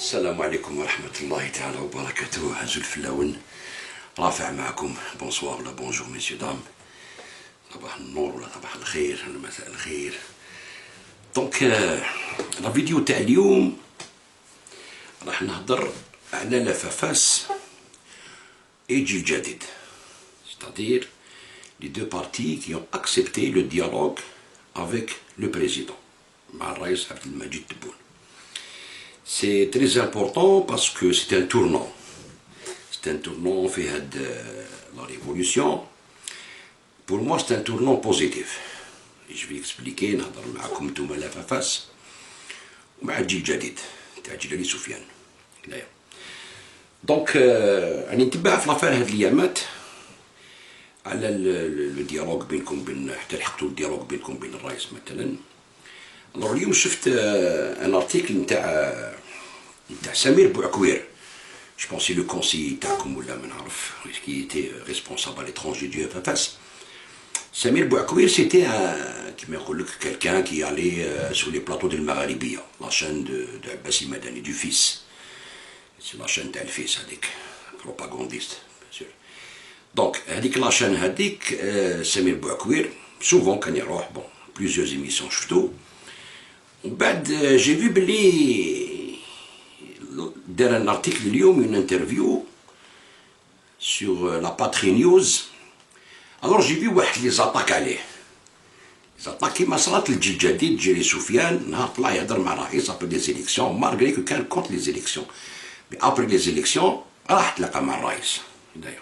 السلام عليكم ورحمة الله تعالى وبركاته. عزول فلاون رافع معكم. بونسوار ولا بونجور ميسيو دام، صباح النور ولا صباح الخير ولا مساء الخير. دونك لا فيديو تاع اليوم راح نهضر على لافافاس ايجي الجديد، c'est-à-dire les deux partis qui ont accepté le dialogue avec le président مع الرئيس عبد المجيد تبون. C'est très important parce que c'est un tournant. C'est un tournant fait de la révolution. Pour moi, c'est un tournant positif. Et je vais expliquer. نهضر معكم نتوما لافافاس ومع الجيل الجديد تاع جلالي سفيان. دونك راني نتبع في لافير هاد الايامات على لو ديالوج بينكم بين حتى لحقتوا الديالوج بينكم بين الرئيس مثلا. الوغ اليوم شفت ان ارتيكل نتاع سمير بوعكوير، جو بونسي لو كونسي تاعكم ولا ما نعرف كي ايتي ريسبونسابل ليترونجي دو افافاس. سمير بوعكوير سيتي كيما يقول لك كالكان كي علي سو لي بلاطو ديال المغاربيه، لا شان دو عباسي مدني دو فيس، سي لا شان تاع الفيس هذيك بروباغونديست بيان سور. دونك هذيك لا شان هذيك سمير بوعكوير سوفون كان يروح بون بليزيور ايميسيون شفتو، ومن بعد جي في بلي دار ان ارتيكل اليوم اون انترفيو سور لا باتري نيوز. الوغ جي في واحد لي زاتاك عليه، زاتاك كيما صرات للجيل الجديد جيري سفيان نهار طلع يهضر مع الرئيس ابري لي زيليكسيون، مالغري كو كان كونت لي زيليكسيون، مي ابري لي زيليكسيون راح تلاقى مع الرئيس دايوغ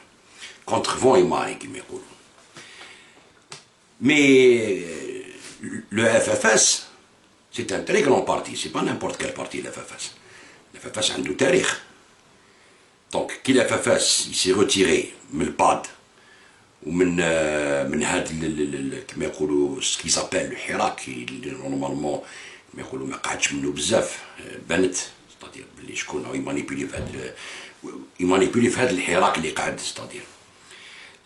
كونتر فون اي ماري كيما يقولوا. مي لو افافاس c'est un très grand parti, c'est pas n'importe quel parti l'FFS. L'FFS a un tarikh. Donc, qui l'FFS, il s'est retiré من الباد ومن هذا كما يقولوا ce qu'ils appellent الحراك اللي نورمالمون كما يقولوا ما قعدش منه بزاف بنت، c'est-à-dire بلي شكون هو يمانيبيلي في هذا الحراك اللي قعد، c'est-à-dire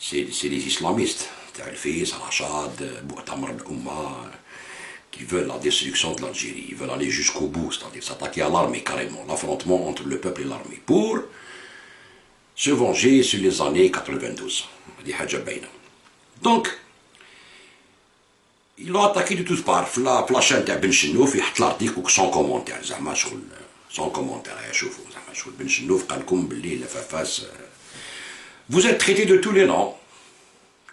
c'est les islamistes تاع الفيس رشاد مؤتمر الأمة qui veulent la destruction de l'Algérie, ils veulent aller jusqu'au bout, c'est-à-dire s'attaquer à l'armée carrément, l'affrontement entre le peuple et l'armée, pour se venger sur les années 92. Donc, ils l'ont attaqué de toutes parts. La chaîne de Ben Chenouf, il y a l'article sans commentaire, sans commentaire, Ben Chenouf, vous êtes traité de tous les noms.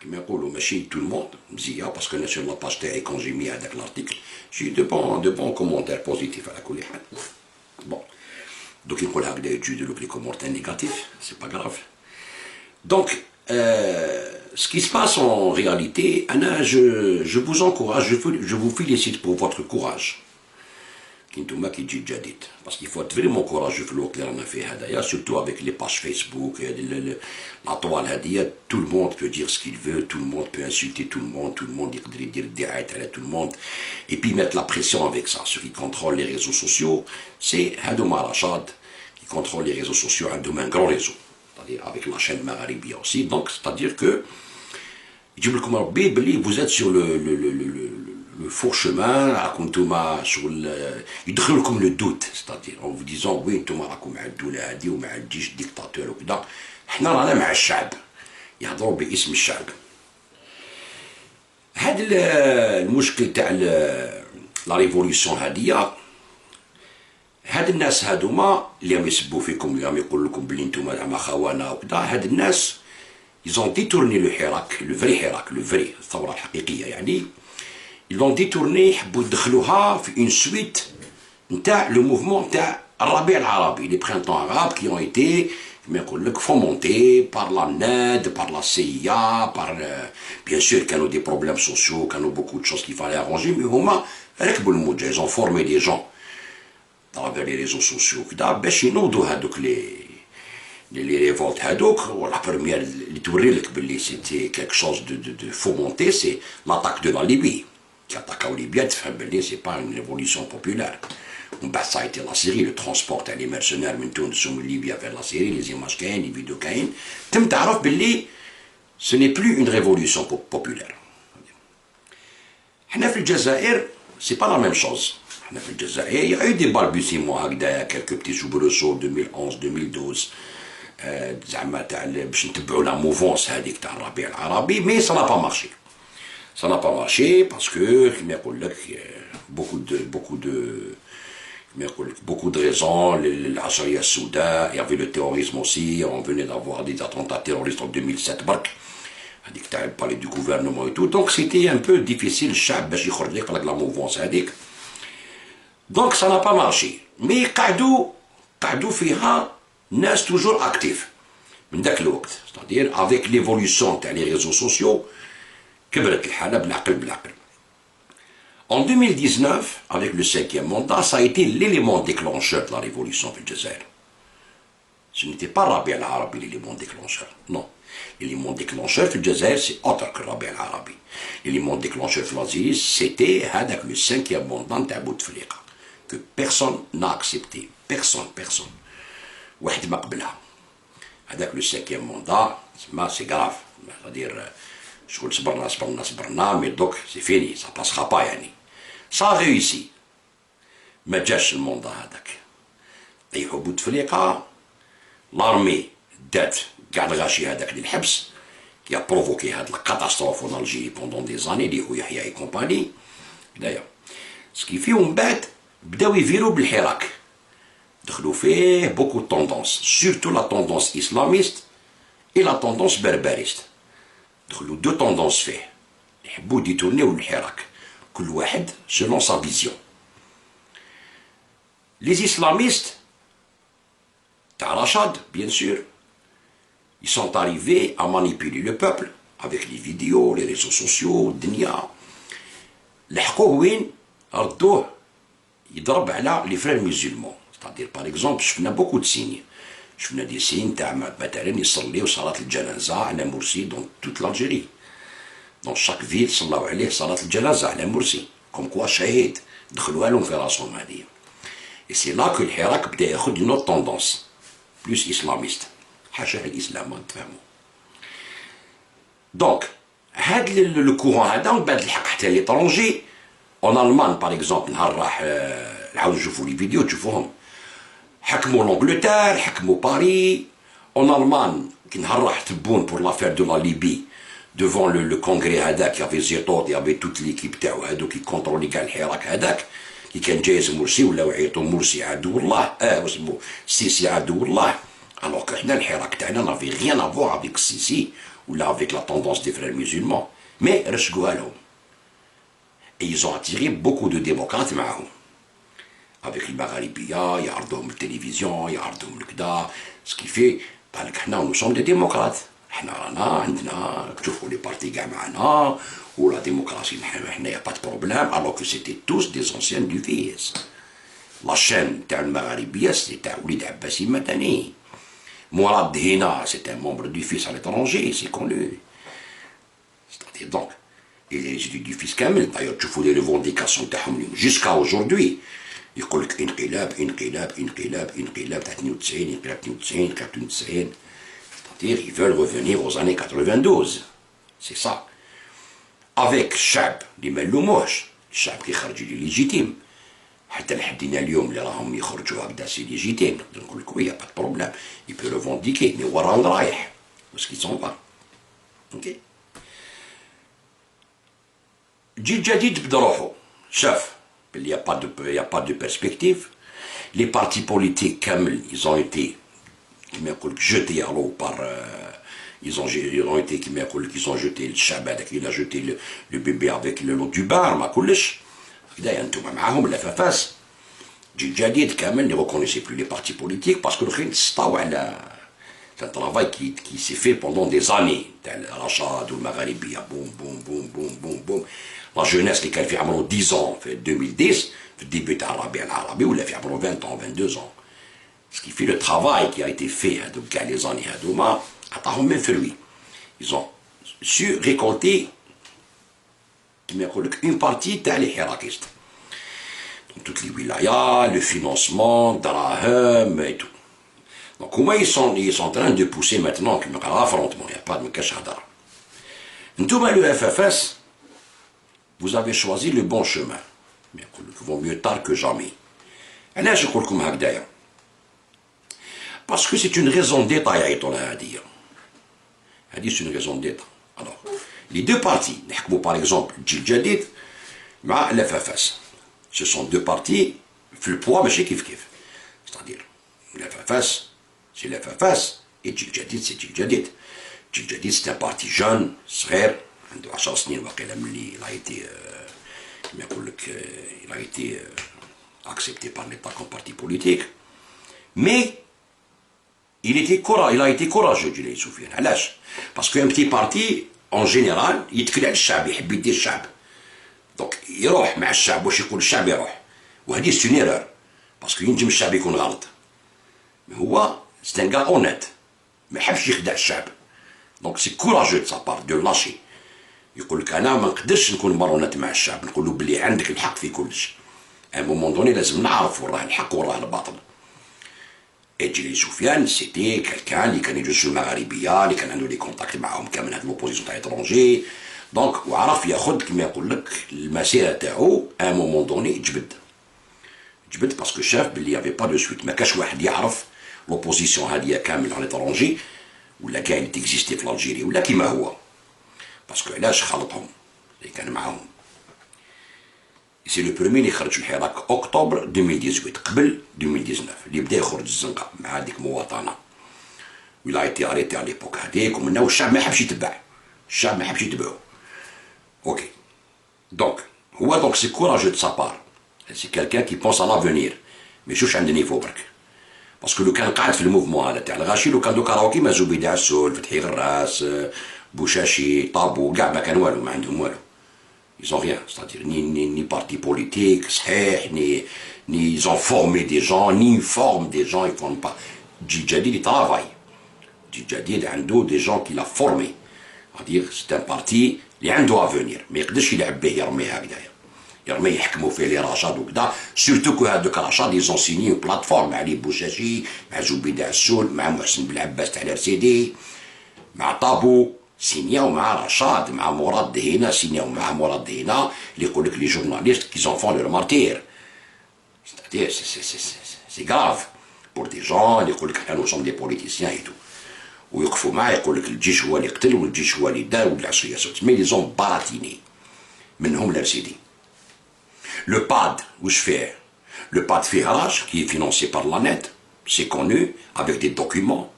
كما يقولوا ماشي تو الموند مزيان، باسكو انا سور لاباج تاعي كون جي مي هذاك لارتيكل جي دو بون كومونتير بوزيتيف على كل حال. بون دوك يقول هكذا يجوز لوك لي كومونتير نيجاتيف سي با غراف. دونك ce qui se passe en réalité, Anna, je vous encourage, je vous félicite pour votre courage. Parce qu'il faut être vraiment courageux في الوقت اللي رانا فيه هذايا، surtout avec les pages Facebook, la toile هذيا، tout le monde peut dire ce qu'il veut, tout le monde peut insulter tout le monde يقدر يدير الدعايات على tout le monde, et puis mettre la pression avec ça. Ceux qui contrôlent les réseaux sociaux, c'est هادوما رشاد qui contrôle les réseaux sociaux، عندهم un grand réseau، c'est-à-dire avec la chaîne Magharibi aussi. Donc c'est-à-dire que يجيب لكم ربي بلي vous êtes sur le faux chemin، راكم نتوما شغل يدخل لكم لو دوت، c'est-à-dire en vous disant وي نتوما راكم مع الدولة هادي ومع الجيش الديكتاتور وكذا، حنا رانا مع الشعب، يهضروا باسم الشعب. هاد المشكل تاع لا ريفوليسيون هادية، هاد الناس هادوما اللي راهم يسبوا فيكم، اللي راهم يقول لكم بلي نتوما زعما خونة وكذا، هاد الناس ils ont détourné le حراك، le vrai حراك، le vrai الثورة الحقيقية يعني. Ils l'ont détourné يحبوا يدخلوها في une suite نتاع لو موفمون تاع الربيع العربي، les printemps arabes qui ont été كما يقول لك fomentés par la NED, par la CIA, par bien sûr كانوا des problèmes sociaux، كانوا beaucoup de choses qu'il fallait arranger، mais هما ركبوا الموجة، ils ont formé des gens à travers les réseaux sociaux كذا باش ينوضوا هذوك les révoltes هذوك. la première اللي توري لك باللي c'était quelque chose de fomenté، c'est l'attaque de la Libye. Qui attaquent Libye, تفهم بلي c'est pas une révolution populaire. ومن بعد ça a été la Syrie، le transport تاع les mercenaires من تونس ومن ليبيا vers la Syrie، les images كاين، les vidéos كاين، تم تعرف بلي ce n'est plus une révolution populaire. حنا في الجزائر c'est pas la même chose. حنا في الجزائر il y a eu des balbutiements هكذا quelques petits soubresauts 2011 2012 زعما تاع باش نتبعوا لا موفونس هذيك تاع الربيع العربي مي سا نا با مارشي ça n'a pas marché parce que beaucoup de raisons, l'Assaria Souda, il y avait le terrorisme aussi, on venait d'avoir des attentats terroristes en 2007, on parlait du gouvernement et tout, donc c'était un peu difficile, la mouvance, donc ça n'a pas marché. Mais قعدوا فيها ناس toujours actifs من ذاك الوقت, c'est-à-dire avec l'évolution des réseaux sociaux, كبرت الحالة بالعقل. En 2019, avec le 5e mandat, ça a été l'élément déclencheur de la révolution في الجزائر. Ce n'était pas Rabi al-Arabi l'élément déclencheur, non. L'élément déclencheur في الجزائر, c'est autre que Rabi al-Arabi. L'élément déclencheur في l'Algérie, c'était هذاك le 5e mandat تاع بوتفليقة, que personne n'a accepté. Personne. واحد ما قبلها. هذاك le 5e mandat, c'est grave. C'est-à-dire, شغل صبرنا مي دوك سي فيني سا باسخا با يعني سا ريوسي ما جاش الموندا هذاك طيحوا بوتفليقه لارمي دات كاع الغاشي هذاك للحبس كي بروفوكي هاد الكاتاستروف اون الجيري بوندون دي زاني اللي هو يحيى اي كومباني هدايا سكيفي ومن بعد بداو يفيرو بالحراك دخلوا فيه بوكو توندونس سورتو لا توندونس اسلاميست اي لا توندونس بربريست دخلوا دو توندونس فيه يحبوا ديتورنيو الحراك كل واحد selon sa vision. Les islamistes تاع رشاد bien sûr ils sont arrivés à manipuler le peuple avec les vidéos, les réseaux sociaux, الدنيا لحقوه وين ردوه يضرب على les frères musulmans, c'est-à-dire par exemple شفنا beaucoup de signes. شفنا دي سين تاع مثلا يصليو صلاة الجنازة على مرسي دون توت لالجيري دون شاك فيل صلاو عليه صلاة الجنازة على مرسي كوم كوا شهيد دخلوها لهم في راسهم هذه. اي سي لا كو الحراك بدا ياخد اون اوت توندونس بلوس اسلاميست حاشا الاسلام ما نتفاهمو. دونك هاد لو كورون هذا من بعد الحق حتى ليترونجي اون المان باغ اكزومبل نهار راح نعاودو نشوفو لي فيديو تشوفوهم حكموا لونجلتير حكموا باري en Allemagne كي نهار راح تبون pour l'affaire de la Libye devant le congrès هذاك il y avait Zétot il y avait toute l'équipe تاعو هادو كي كونترولي كاع الحراك هذاك كي كان جايز مرسي ولاو يعيطوا مرسي عدو الله واسمو السيسي عدو الله alors que حنا الحراك تاعنا n'avait rien à voir avec السيسي ولا avec la tendance des frères musulmans mais رشقوها لهم et ils ont attiré beaucoup de démocrates معاهم avec المغاربية يعرضوهم التلفزيون يعرضوهم الكدا سكيفي بالك حنا نو سوم دي ديموقراط حنا رانا عندنا تشوفوا لي بارتي كاع معنا ولا ديموقراسي حنايا با دو بروبليم الوغ كو سيتي توس دي زونسيان دو فيس لا شين تاع المغاربية سيتي تاع وليد عباسي مدني مراد هنا سيتي ان مومبر دو فيس على ليترونجي سي كونو ستادير دونك et les études du fils كامل d'ailleurs تشوفوا لي ريفونديكاسيون تاعهم اليوم جوسكا اوجوردي يقول لك انقلاب تاع 92 انقلاب 92 c'est-à-dire ils veulent revenir aux années 92 c'est ça avec الشعب اللي ما نلوموش الشعب كيخرج لي ليجيتيم حتى لحدينا اليوم اللي راهم يخرجوا هكذا سي ليجيتيم نقدر نقول لك وي با بروبليم il peut revendiquer مي هو راهم رايح باسكو ils sont pas اوكي جيل جديد بدا روحو شاف il n'y a pas de perspective. Les partis politiques, ils ont été jetés à l'eau par... ils ont été qu'ils ont jeté le Chabat, il a jeté le bébé avec le lot du bar, ma كلش. هكذا انتم معاهم الافافاس. جيل جديد كامل ne reconnaissait plus les partis politiques parce que الخين تسطاو على c'est un travail qui s'est fait pendant des années. Rachad ou le Magharibiya, boum. La jeunesse اللي كان في عمره 10 ans في 2010 في الديبي تاع الربيع العربي ولا في عمره 20 ans 22 ans. Ce qui fait le travail qui a été fait هذوك كاع لي زاني هذوما عطاهم من فروي. Ils ont su récolter كيما يقول لك une partie تاع لي حراكيست. Dans toutes les wilayas, le financement, دراهم et tout. Donc comment ils sont en train de pousser maintenant كيما قال affrontement, il n'y a pas de مكاش هضره. نتوما le FFS vous avez choisi le bon chemin. ما يقول لك vaut mieux tard que jamais. علاش نقول لكم هكذايا؟ باسكو سي اون ريزون ديتا يعيطوا لها هذه سي اون ريزون ديتا. الوغ لي دو بارتي نحكموا باغ اكزومبل الجيل الجديد مع لافافاس، سو سون دو بارتي في البوا ماشي كيف ستادير لافافاس سي لافافاس اي الجيل الجديد سي الجيل الجديد. الجيل الجديد سي ان بارتي جون صغير عنده 10 سنين واقيلا ملي لا ايتي كيما يقول لك لا ايتي accepté par l'État comme parti politique, mais il a été courageux, dit Soufiane. علاش؟ parce qu'un petit parti en général يتكل على الشعب، يحب يدي الشعب، دونك يروح مع الشعب واش يقول الشعب يروح، وهذه سي اون ايرور، باسكو ينجم الشعب يكون غلط، هو سي ان كا اونيت ما يحبش يخدع الشعب، دونك سي كوراجو دو سا بار دو لاشي، يقول لك انا ما نقدرش نكون مرونات مع الشعب، نقول له بلي عندك الحق في كلش، à un moment donné لازم نعرف وراه الحق وراه الباطل. اجري سفيان سيتي كالكان اللي كان يجوز المغاربيه، اللي كان عنده لي كونتاكت معاهم كامل هاد لوبوزيسيون تاع اترونجي، دونك وعرف ياخذ كيما يقول لك المسيره تاعو à un moment donné جبد باسكو شاف بلي يافي با دو سويت، ما كاش واحد يعرف لوبوزيسيون هاديه كامل على اترونجي ولا كاين اللي تيكزيستي في الجيري ولا كيما هو، باسكو علاش خلطهم اللي كان معاهم. سي لو برومي اللي خرج الحراك اكتوبر 2018 قبل 2019 اللي بدا يخرج الزنقه مع هذيك مواطنه ولا ايتي اريتي على ليبوك هذيك، ومنه الشعب ما حبش يتبع، الشعب ما حبش يتبعو. اوكي دونك هو دونك سي كوراجو دو سا بار، سي كالكان كي بونس ا لافونير، ما يشوفش عند نيفو برك، باسكو لو كان قاعد في الموفمون هذا تاع الغاشي، لو كان دو كاراوكي ما زوبي داع السول فتحي غراس بوشاشي طابو كاع ما كان والو، ما عندهم والو. Ils ont rien, c'est-à-dire ni parti politique, ni ils ont formé des gens, ni ils forment des gens, ils ne forment pas. Djidjadid, il travaille. Djidjadid, il a des gens qu'il a formés. C'est-à-dire, c'est un parti qui a un avenir. Mais il ne peut pas يرمي هكذايا. يرمي يحكموا فيه لي رشاد وكذا، سورتو كو هذوك رشاد ils ont signé une plateforme مع علي بوشاشي، مع زبيدة السول، مع محسن بن عباس تاع الرسيدي، مع طابو. سينياو مع رشاد، مع مراد دهينا، سينياو مع مراد دهينا اللي يقول لك لي جورناليست كي زون فون لو مارتير، c'est-à-dire c'est grave pour des gens اللي يقول لك حنا نو سوم دي بوليتيسيان ايتو، ويوقفوا معاه يقول لك الجيش هو اللي قتل والجيش هو اللي دار والعشريه سوت، مي لي زون باراتيني منهم لرسيدي. لو باد واش فيه؟ لو باد فيه راج كي فينونسي بار لا نت، سي كونو افيك دي دوكيومون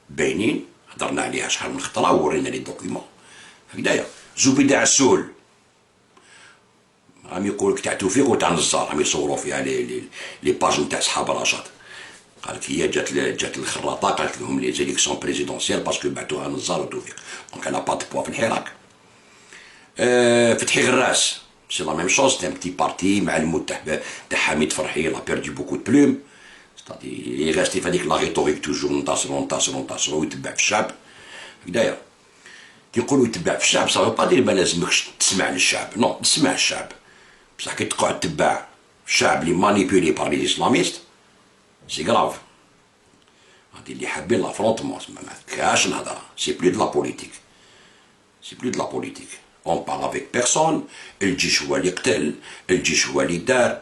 باينين، هضرنا عليها شحال من خطره وورينا لي دوكيومون هكذايا. زبيدة عسول راهم يقول لك تاع توفيق وتاع نزار، راهم يصوروا فيها لي باج نتاع صحاب رشاد، قال لك هي جات الخراطه قالت لهم لي زيليكسيون بريزيدونسيال باسكو بعتوها نزار وتوفيق، دونك انا با دو بوا في الحراك. فتحي غراس سي لا ميم شوز، تي ان بتي بارتي مع المتحف تاع حميد فرحي لا بيردي بوكو دو بلوم، ستادي يغاستي في هذيك لا ريتوريك توجور ننتصروا ويتبع في الشعب هكذايا. كي نقولوا يتبع في الشعب صافي با دير ما لازمكش تسمع للشعب، نو تسمع الشعب، بصح كي تقعد تتبع الشعب اللي مانيبيولي بار لي اسلاميست سي غراف. هادي اللي حابين لافرونتمون ما كاش الهضره، سي بلو دو لا بوليتيك، سي بلو دو لا بوليتيك، اون بار افيك بيرسون. الجيش هو اللي قتل، الجيش هو اللي دار،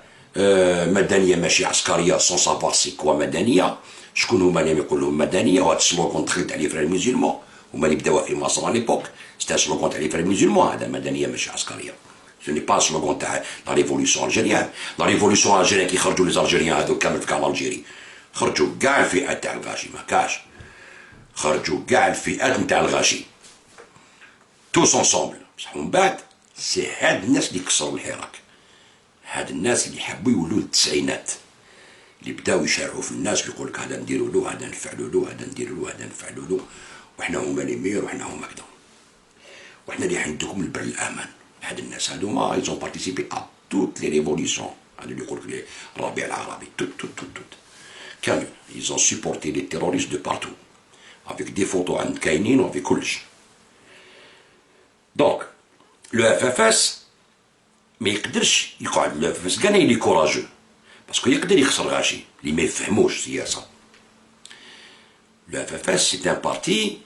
مدنيه ماشي عسكريه سون سافوار سي كوا مدنيه، شكون هما اللي يقول لهم مدنيه؟ وهذا السلوغون دخلت عليه في الميزيلمون، هما اللي بداوها في مصر على ليبوك، سيتي سلوغون تاع لي فري ميزيلمون، هذا مدنيه ماشي عسكريه، سو ني با سلوغون تاع لا ريفوليسيون الجيريان. لا ريفوليسيون الجيريان كي خرجوا لي زالجيريان هذوك كامل في كاع الجيري، خرجوا كاع الفئات تاع الغاشي، ما كاش خرجوا كاع الفئات نتاع الغاشي توس انصومبل، بصح من بعد سي هاد الناس اللي كسروا الحراك، هاد الناس اللي حبوا يولوا التسعينات، اللي بداو يشارعوا في الناس ويقول لك هذا نديروا له، هذا نفعلوا له، هذا نديروا له، هذا نفعلوا له، وحنا هما لي ميور، وحنا هما كذا، وحنا اللي عندكم البر الامان. هاد الناس هادوما ايزون بارتيسيبي ا توت لي ريفوليسيون، هذا اللي يقول لك الربيع العربي توت كامل، ايزون سيبورتي لي تيروريست دو بارتو افيك دي فوتو عند كاينين وافيك كلش. دونك لو اف اف اس ما يقدرش يقعد، لو اف اس كان يلي كوراجو باسكو يقدر يخسر غاشي اللي ما يفهموش سياسه. Le FFS, c'est un parti,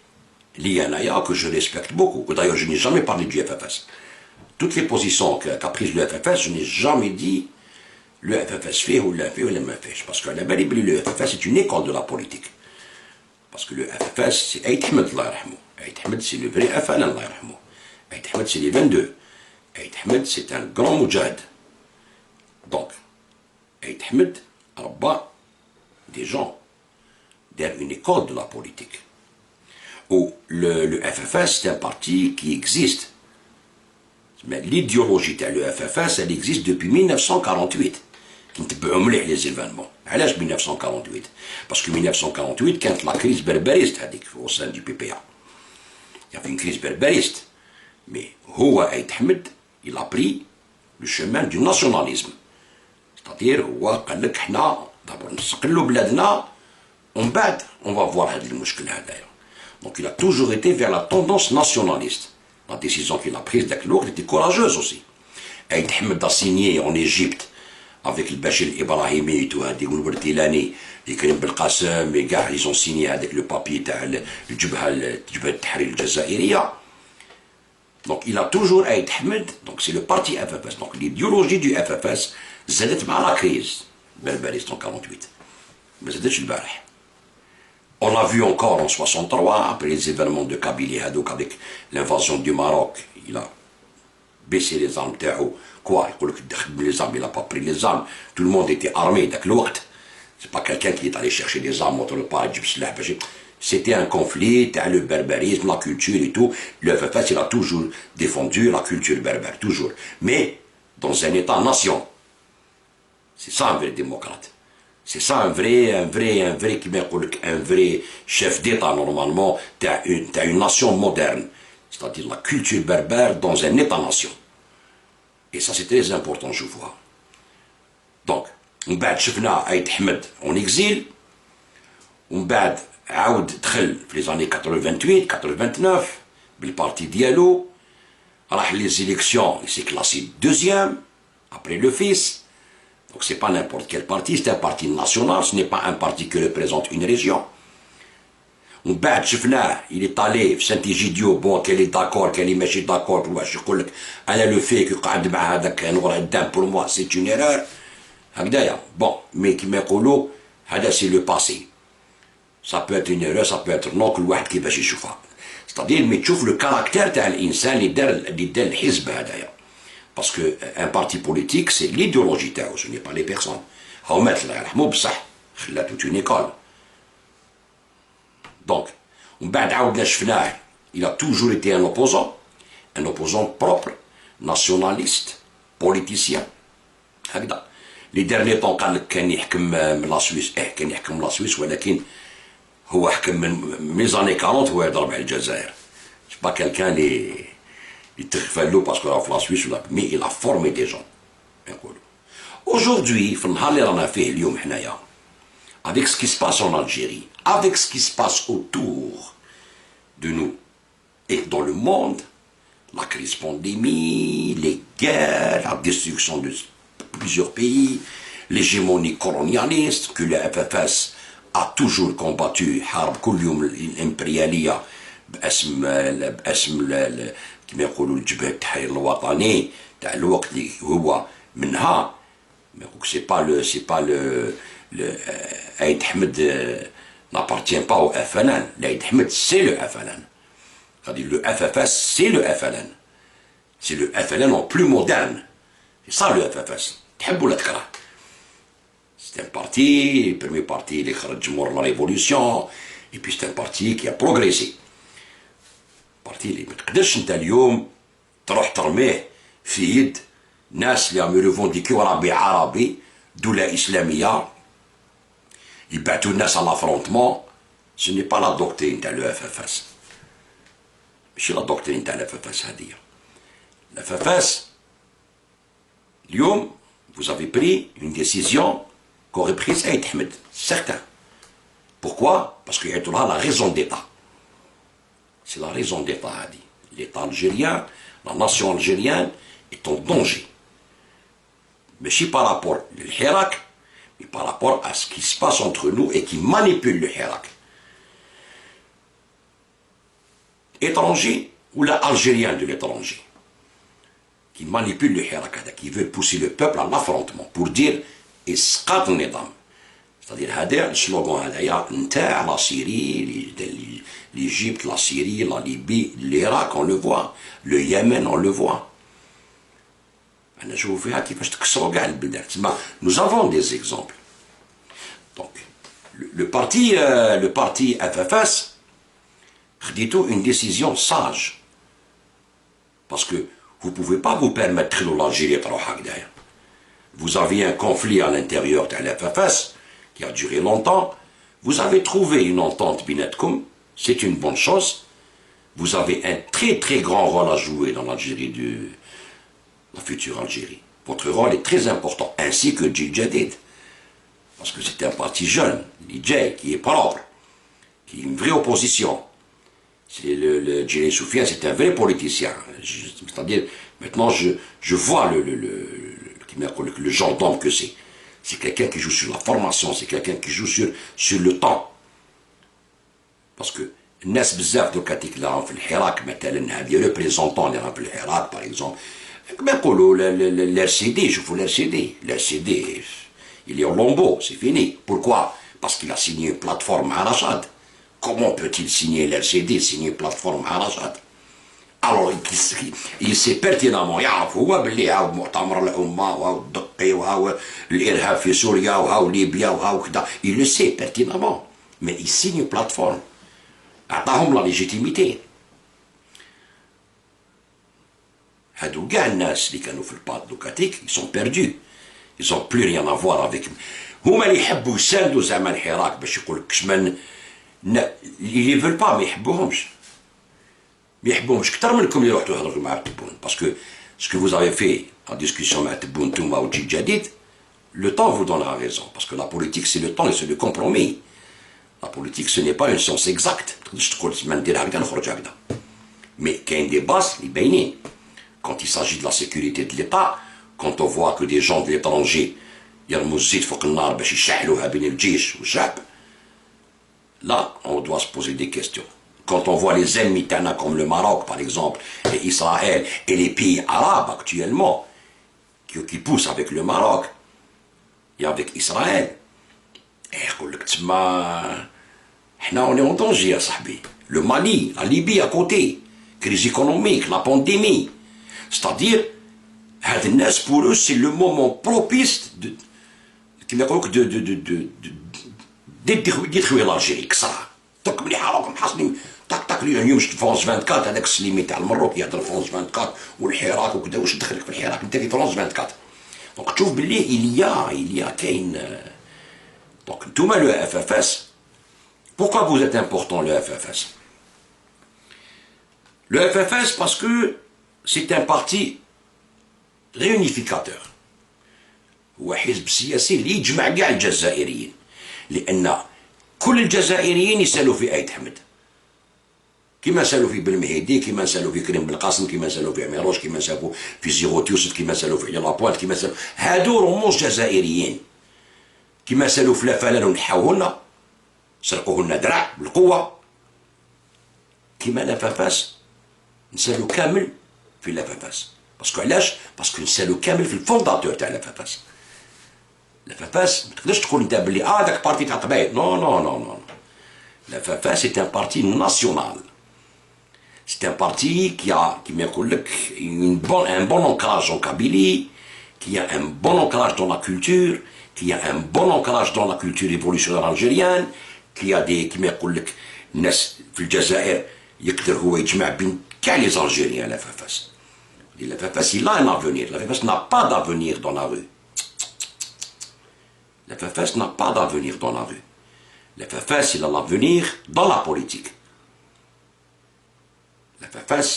l'INAIA, que je respecte beaucoup. D'ailleurs, je n'ai jamais parlé du FFS. toutes les positions qu'a prises le FFS, je n'ai jamais dit le FFS fait ou l'a fait ou l'a pas fait. Parce que la Bible, le FFS est une école de la politique. Parce que le FFS, c'est Aït Ahmed, Allah yarhamou. Aït Ahmed, c'est le vrai FNL, Allah yarhamou. Aït Ahmed, c'est les 22. Aït Ahmed, c'est un grand moujahid. Donc, Aït Ahmed rabba des gens dans une école de la politique. Où le FFS, c'est un parti qui existe. Mais l'idéologie de le FFS, elle existe depuis 1948. Qui نتبعوا مليح les événements. علاش 1948 Parce que 1948 كانت la crise berberiste هذيك au sein du PPA. Il y avait une crise berberiste. Mais هو Aït Ahmed, il a pris le chemin du nationalisme. C'est-à-dire هو قال لك حنا d'abord نستقلوا بلادنا ومن بعد on va voir هذا المشكل هذايا. Donc il a toujours été vers la tendance nationaliste. La décision qu'il a prise d'Aklour était courageuse aussi. Aït Ahmed a signé en Égypte avec le Bachir Ibrahimi et tout, des Goulbour Tilani, les Karim Belqasem, les gars, ils ont signé avec le papier de le Tahrir al-Jazairiya. Donc il a toujours Aït Ahmed, donc c'est le parti FFS. Donc l'idéologie du FFS, زادت مع la crise berberiste en 48. Mais زادتش البارح. On l'a vu encore en 63, après les événements de Kabylie Hadouk avec l'invasion du Maroc, il a baissé les armes تاعو. Quoi, les armes, il n'a pas pris les armes. Tout le monde était armé. C'est pas quelqu'un qui est allé chercher des armes autour de Paris. C'était un conflit, le barbarisme, la culture et tout. Le FFS, il a toujours défendu la culture berbère, toujours. Mais dans un État-nation. C'est ça un vrai démocrate. C'est ça un vrai chef d'État, normalement. T'as une nation moderne. C'est-à-dire la culture berbère dans un État-nation. Et ça, c'est très important, je vois. Donc, on بعد شفنا Aït Ahmed en exil. On بعد عاود دخل في les années 88, 89, بالparti ديالو. راح les élections, il s'est classé deuxième, après le fils. Donc, c'est pas n'importe quel parti, c'est un parti national, ce n'est pas un parti qui représente une région. ومن بعد شفناه il est allé في سانتيجيديو بون كان لي داكور كان لي ماشي داكور باش يقول لك انا لو في كي قعد مع هذاك نور الدم بور موا سي اون ايرور هكذايا بون مي كيما يقولوا هذا سي لو باسي سا بو اتر اون ايرور سا بو اتر نو كل واحد كيفاش يشوفها ستادير مي تشوف لو كاركتير تاع الانسان اللي دار الحزب هذايا باسكو ان بارتي بوليتيك سي ليديولوجي تاعو سو ني با لي بيرسون هاو مات الله يرحمو بصح خلا توت اون ايكول. Donc, il a toujours été un opposant propre, nationaliste, politicien. Les derniers temps, كان يحكم la Suisse, كان يحكم la Suisse, ولكن هو حكم من les années 40 هو يضرب على الجزائر. C'est pas quelqu'un اللي يتغفل له parce que la Suisse, mais il a formé des gens. Aujourd'hui, في النهار اللي رانا فيه اليوم حنايا, avec ce qui se passe en Algérie, avec ce qui se passe autour de nous et dans le monde, la crise pandémie, les guerres, la destruction de plusieurs pays, l'hégémonie colonialiste que le FFS a toujours combattu, حارب كل يوم الإمبريالية باسم كما يقولوا الجبهة التحرير الوطني تاع الوقت اللي هو منها. Mais c'est pas le Aït Ahmed n'appartient pas au FLN. L'Aït Ahmed, c'est le FLN. C'est-à-dire le FFS, c'est le FLN. C'est le FLN en plus moderne. C'est ça le FFS. C'est un parti, le premier parti, les Kharadjmour, la révolution, et puis c'est un parti qui a progressé. Parti اللي ما تقدرش انت اليوم تروح ترميه في يد ناس اللي عم يريفونديكيو عربي دولة إسلامية يبعثوا الناس على لافرونتمون. Ce n'est pas la doctrine تاع le FFS. ماشي لا doctrine تاع le FFS هذه. Le FFS اليوم vous avez pris une décision qu'aurait prise Aït Ahmed, certain. Pourquoi? Parce qu'il y a la raison d'État. C'est la raison d'État. L'État algérien, la nation algérienne est en danger. Mais si par rapport au Hirak, mais par rapport à ce qui se passe entre nous et qui manipule le Hirak. Étranger ou l'Algérien de l'étranger. qui manipule le Hirak, qui veut pousser le peuple à l'affrontement pour dire Isqat al-Nidam. C'est-à-dire, le slogan la Syrie, l'Égypte, la Syrie, la Libye, l'Irak, on le voit, le Yémen, on le voit. Nous avons des exemples. Donc, le parti FFS a une décision sage. Parce que vous ne pouvez pas vous permettre de l'Algérie. Vous avez un conflit à l'intérieur de la FFS qui a duré longtemps. Vous avez trouvé une entente binetkum, c'est une bonne chose. Vous avez un très très grand rôle à jouer dans l'Algérie de la future Algérie. Votre rôle est très important, ainsi que Djil Jadid. Parce que c'est un parti jeune, l'IJ, qui est propre, qui est une vraie opposition. Le Djil Soufiane, c'est un vrai politicien. C'est-à-dire, maintenant, je vois le genre d'homme que c'est. C'est quelqu'un qui joue sur la formation, c'est quelqu'un qui joue sur le temps. Parce que, الناس بزاف دوكا تيكلاهم في الحراك مثلا هذه ريبريزونطون اللي راهم في الحراك باغ اكزومبل كما يقولوا الار سي دي شوفوا الار سي دي il est au lambeau, c'est fini. Pourquoi? Parce qu'il a signé une plateforme à Rachad. Comment peut-il signer l'RCD, signer une plateforme à Rachad? Alors il sait pertinemment يعرف هو باللي هاو مؤتمر الأمة وهاو الدقي وهاو الإرهاب في سوريا وهاو ليبيا وهاو كذا. Il le sait pertinemment. Mais il signe une plateforme. أعطاهم la légitimité. هادو كاع الناس اللي كانوا في الباد دوكاتيك ils sont perdus. Ils n'ont plus rien à voir avec. هما اللي يحبوا يساندوا زعما الحراك باش يقول لك كشمان اللي يفل با ما يحبوهمش. ما يحبوهمش اكثر منكم اللي رحتوا تهضروا مع تبون باسكو سكو vous avez fait en discussion مع تبون نتوما وجيل جديد le temps vous donnera raison parce que la politique c'est le temps et c'est le compromis. La politique ce n'est pas une science exacte. تقدرش تقول ما ندير هكذا نخرج هكذا. Mais كاين دي باس اللي باينين. Quand il s'agit de la sécurité de l'État, quand on voit que des gens de l'étranger يرموا الزيت فوق النار باش يشعلوها بين الجيش والشعب, là on doit se poser des questions. Quand on voit les ennemis tana comme le Maroc par exemple, et Israël et les pays arabes actuellement qui poussent avec le Maroc et avec Israël, يقول لك تما حنا on est en danger يا صاحبي. Le Mali, la Libye à côté, crise économique, la pandémie. C'est-à-dire هاد الناس pour eux c'est le moment propice كيما يقولوك ديتروي l'Algérie كسرها. دوك مليح راكم حاصلين طق اليوم فرونس 24 هذاك السليمي تاع المروك يهضر فرونس 24 والحراك وكذا واش دخلك في الحراك انت في فرونس 24. دونك تشوف باللي il y a كاين. دونك نتوما لو FFS. Pourquoi vous êtes important le FFS? Le FFS parce que c'est un parti réunificateur. هو حزب سياسي اللي يجمع كاع الجزائريين لأن كل الجزائريين يسالوا في آية حمد كما سالوا في بالمهيدي كما سالوا في كريم بالقاسم كما سالوا في عميروش كما سالوا في زيغوت يوسف كما سالوا في علي لابوانت كما سالوا هادو رموز جزائريين كما سالوا في لافلان ونحاوهن سرقوهن درع بالقوة كما لافافاس نسالوا كامل في لافافاس باسكو علاش؟ باسكو نسالوا كامل في الفونداتور تاع لافافاس. لافافاس ما تقدرش تقول انت بلي داك بارتي تاع قبايل. نو نو نو نو. لافافاس سي ان بارتي ناسيونال. سي ان بارتي كيما يقول لك un bon ancrage en Kabylie, qui a un bon ancrage dans la culture, qui a un bon ancrage dans la culture révolutionnaire algérienne, qui a des كيما يقول لك الناس في الجزائر يقدر هو يجمع بين كاع لي زالجيريان لافافاس. La FFS, il a un avenir. La FFS n'a pas d'avenir dans la rue. La FFS n'a pas d'avenir dans la rue. La FFS, il a l'avenir dans la politique. La FFS,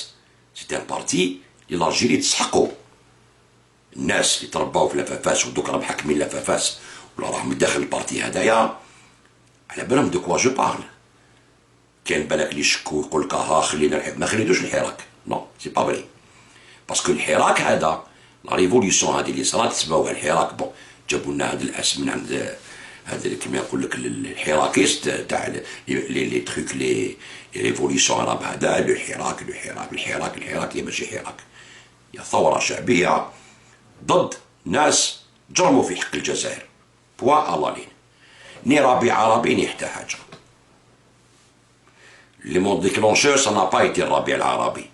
c'est un parti اللي l'Algérie تسحقه. الناس اللي ترباو في FFS ودوك راهم حاكمين FFS ولا راهم داخل البارتي هدايا على بالهم دو كوا جو بارل. كاين بالك اللي يشكو يقول لك خلينا ما خليتوش الحراك. نو سي با فري. باسكو الحراك هذا لا ريفوليسيون هذه اللي صارت تسموها الحراك بون جابوا لنا هذا الاسم من عند هذا كيما يقول لك الحراكيست تاع لي تروك لي ريفوليسيون عرب هذا الحراك يا ماشي حراك هي ثورة شعبية ضد ناس جرموا في حق الجزائر. بوان ألالين. ني ربيع عربي ني حتى حاجة. Les mots déclencheurs, ça n'a pas été le Rabi al-Arabi.